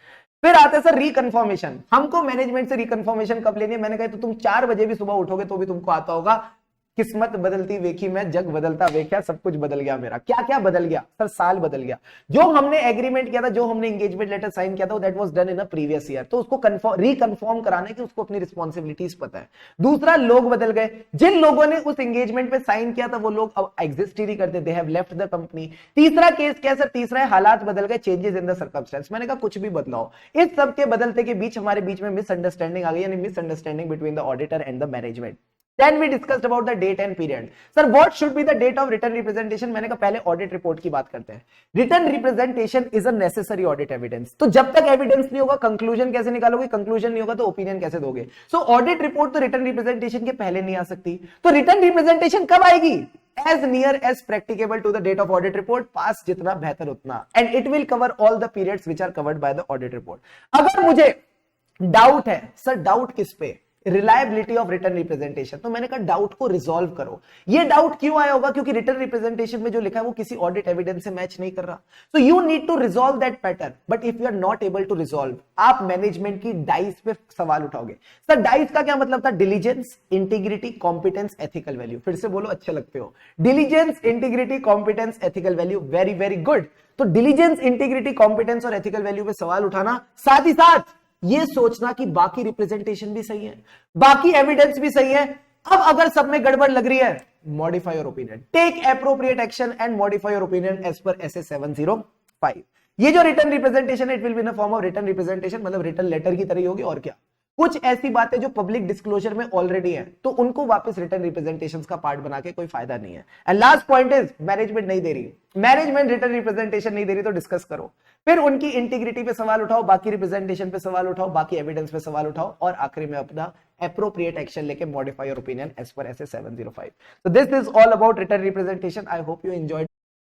फिर आते हैं सर रिकन्फर्मेशन। हमको मैनेजमेंट से रिकन्फर्मेशन कब लेनी है? मैंने कहा तो तुम 4 बजे भी सुबह उठोगे तो भी तुमको आता होगा। किस्मत बदलती देखी मैं, जग बदलता देखा, सब कुछ बदल गया मेरा। क्या क्या बदल गया सर? साल बदल गया। जो हमने एग्रीमेंट किया था, जो हमने एंगेजमेंट लेटर साइन किया था, that was done in a previous year. तो उसको रिकन्फर्म कराने की उसको अपनी रिस्पॉन्सिबिलिटीज पता है। दूसरा, लोग बदल गए। जिन लोगों ने उस एंगेजमेंट पे साइन किया था वो लोग अब एग्जिस्ट ही नहीं करते, they have left the company. तीसरा केस क्या सर? तीसरा है हालात बदल गए, चेंजेस इन द सर्कमस्टेंस। मैंने कहा कुछ भी बदलाओ। इस सब के बदलते के बीच हमारे बीच में मिसअंडरस्टैंडिंग आ गई, यानी misunderstanding between the auditor and the management. Then we discussed about the date and period. Sir, what should be the date of return representation? मैंने कहा पहले ऑडिट रिपोर्ट की बात करते हैं। Written representation is a necessary audit evidence. तो जब तक एविडेंस नहीं होगा कंक्लूजन कैसे निकालोगे? कंक्लूजन नहीं होगा तो ओपिनियन कैसे दोगे? सो ऑडिट रिपोर्ट तो रिटर्न रिप्रेजेंटेशन के पहले नहीं आ सकती। तो रिटर्न रिप्रेजेंटेशन कब आएगी? As near as practicable to the date of audit report, पास जितना बेहतर उतना, and it will cover all the periods which are covered by the audit report. अगर मुझे डाउट है, सर डाउट किस पे? Reliability of return representation. तो मैंने कहा डाउट को रिजॉल्व करो। ये डाउट क्यों आया होगा? क्योंकि रिटर्न रिप्रेजेंटेशन में जो लिखा है वो किसी ऑडिट एविडेंस से मैच नहीं कर रहा। So you need to resolve that matter, but if you are not able to resolve, आप मैनेजमेंट की डाइस पे सवाल उठाओगे। सर डाइस का क्या मतलब था? Diligence, integrity, competence, ethical value. फिर से बोलो, अच्छे लगते हो। Diligence, integrity, competence, ethical value. Very very good. तो डिलीजेंस, इंटीग्रिटी, कॉम्पिटेंस और एथिकल वैल्यू पे सवाल उठाना, साथ ही साथ ये सोचना कि बाकी रिप्रेजेंटेशन भी सही है, बाकी एविडेंस भी सही है, अब अगर सब में गड़बड़ लग रही है, modify your opinion, take appropriate action and modify your opinion as per SA 705। ये जो रिटर्न रिप्रेजेंटेशन है, it will be in form of return representation, मतलब रिटर्न लेटर की तरह ही होगी। और क्या, कुछ ऐसी बातें जो पब्लिक डिस्क्लोजर में ऑलरेडी है, तो उनको वापस रिटर्न रिप्रेजेंटेशंस का पार्ट बना के कोई फायदा नहीं है। And last point is, management नहीं दे रही, मैनेजमेंट रिटर्न रिप्रेजेंटेशन नहीं दे रही, तो डिस्कस करो, फिर उनकी इंटीग्रिटी पे सवाल उठाओ, बाकी रिप्रेजेंटेशन पे सवाल उठाओ, बाकी एविडेंस पे सवाल उठाओ, और आखिरी में अपना एप्रोप्रिएट एक्शन लेके modify your opinion as per SA 705। So this is all about return representation. I hope you enjoyed.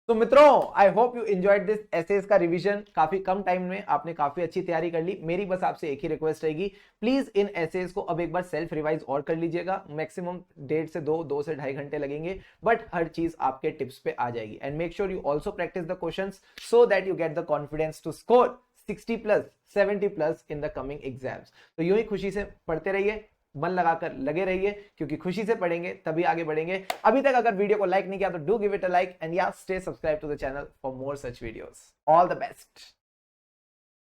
तो मित्रों, I hope you enjoyed this SAs का रिवीजन। काफी कम टाइम में आपने काफी अच्छी तैयारी कर ली। मेरी बस आपसे एक ही रिक्वेस्ट रहेगी, प्लीज इन एसेस को अब एक बार सेल्फ रिवाइज और कर लीजिएगा। मैक्सिमम 1.5 से 2 से 2.5 घंटे लगेंगे, बट हर चीज आपके टिप्स पे आ जाएगी। And make sure you also practice the questions so that you get the confidence to score 60+, 70+ in the coming exams. तो यूं ही खुशी से पढ़ते रहिए, मन लगाकर लगे रहिए, क्योंकि खुशी से पढ़ेंगे तभी आगे बढ़ेंगे। अभी तक अगर वीडियो को लाइक नहीं किया तो do give it a like, and या stay subscribe to the channel for more such videos. All the best.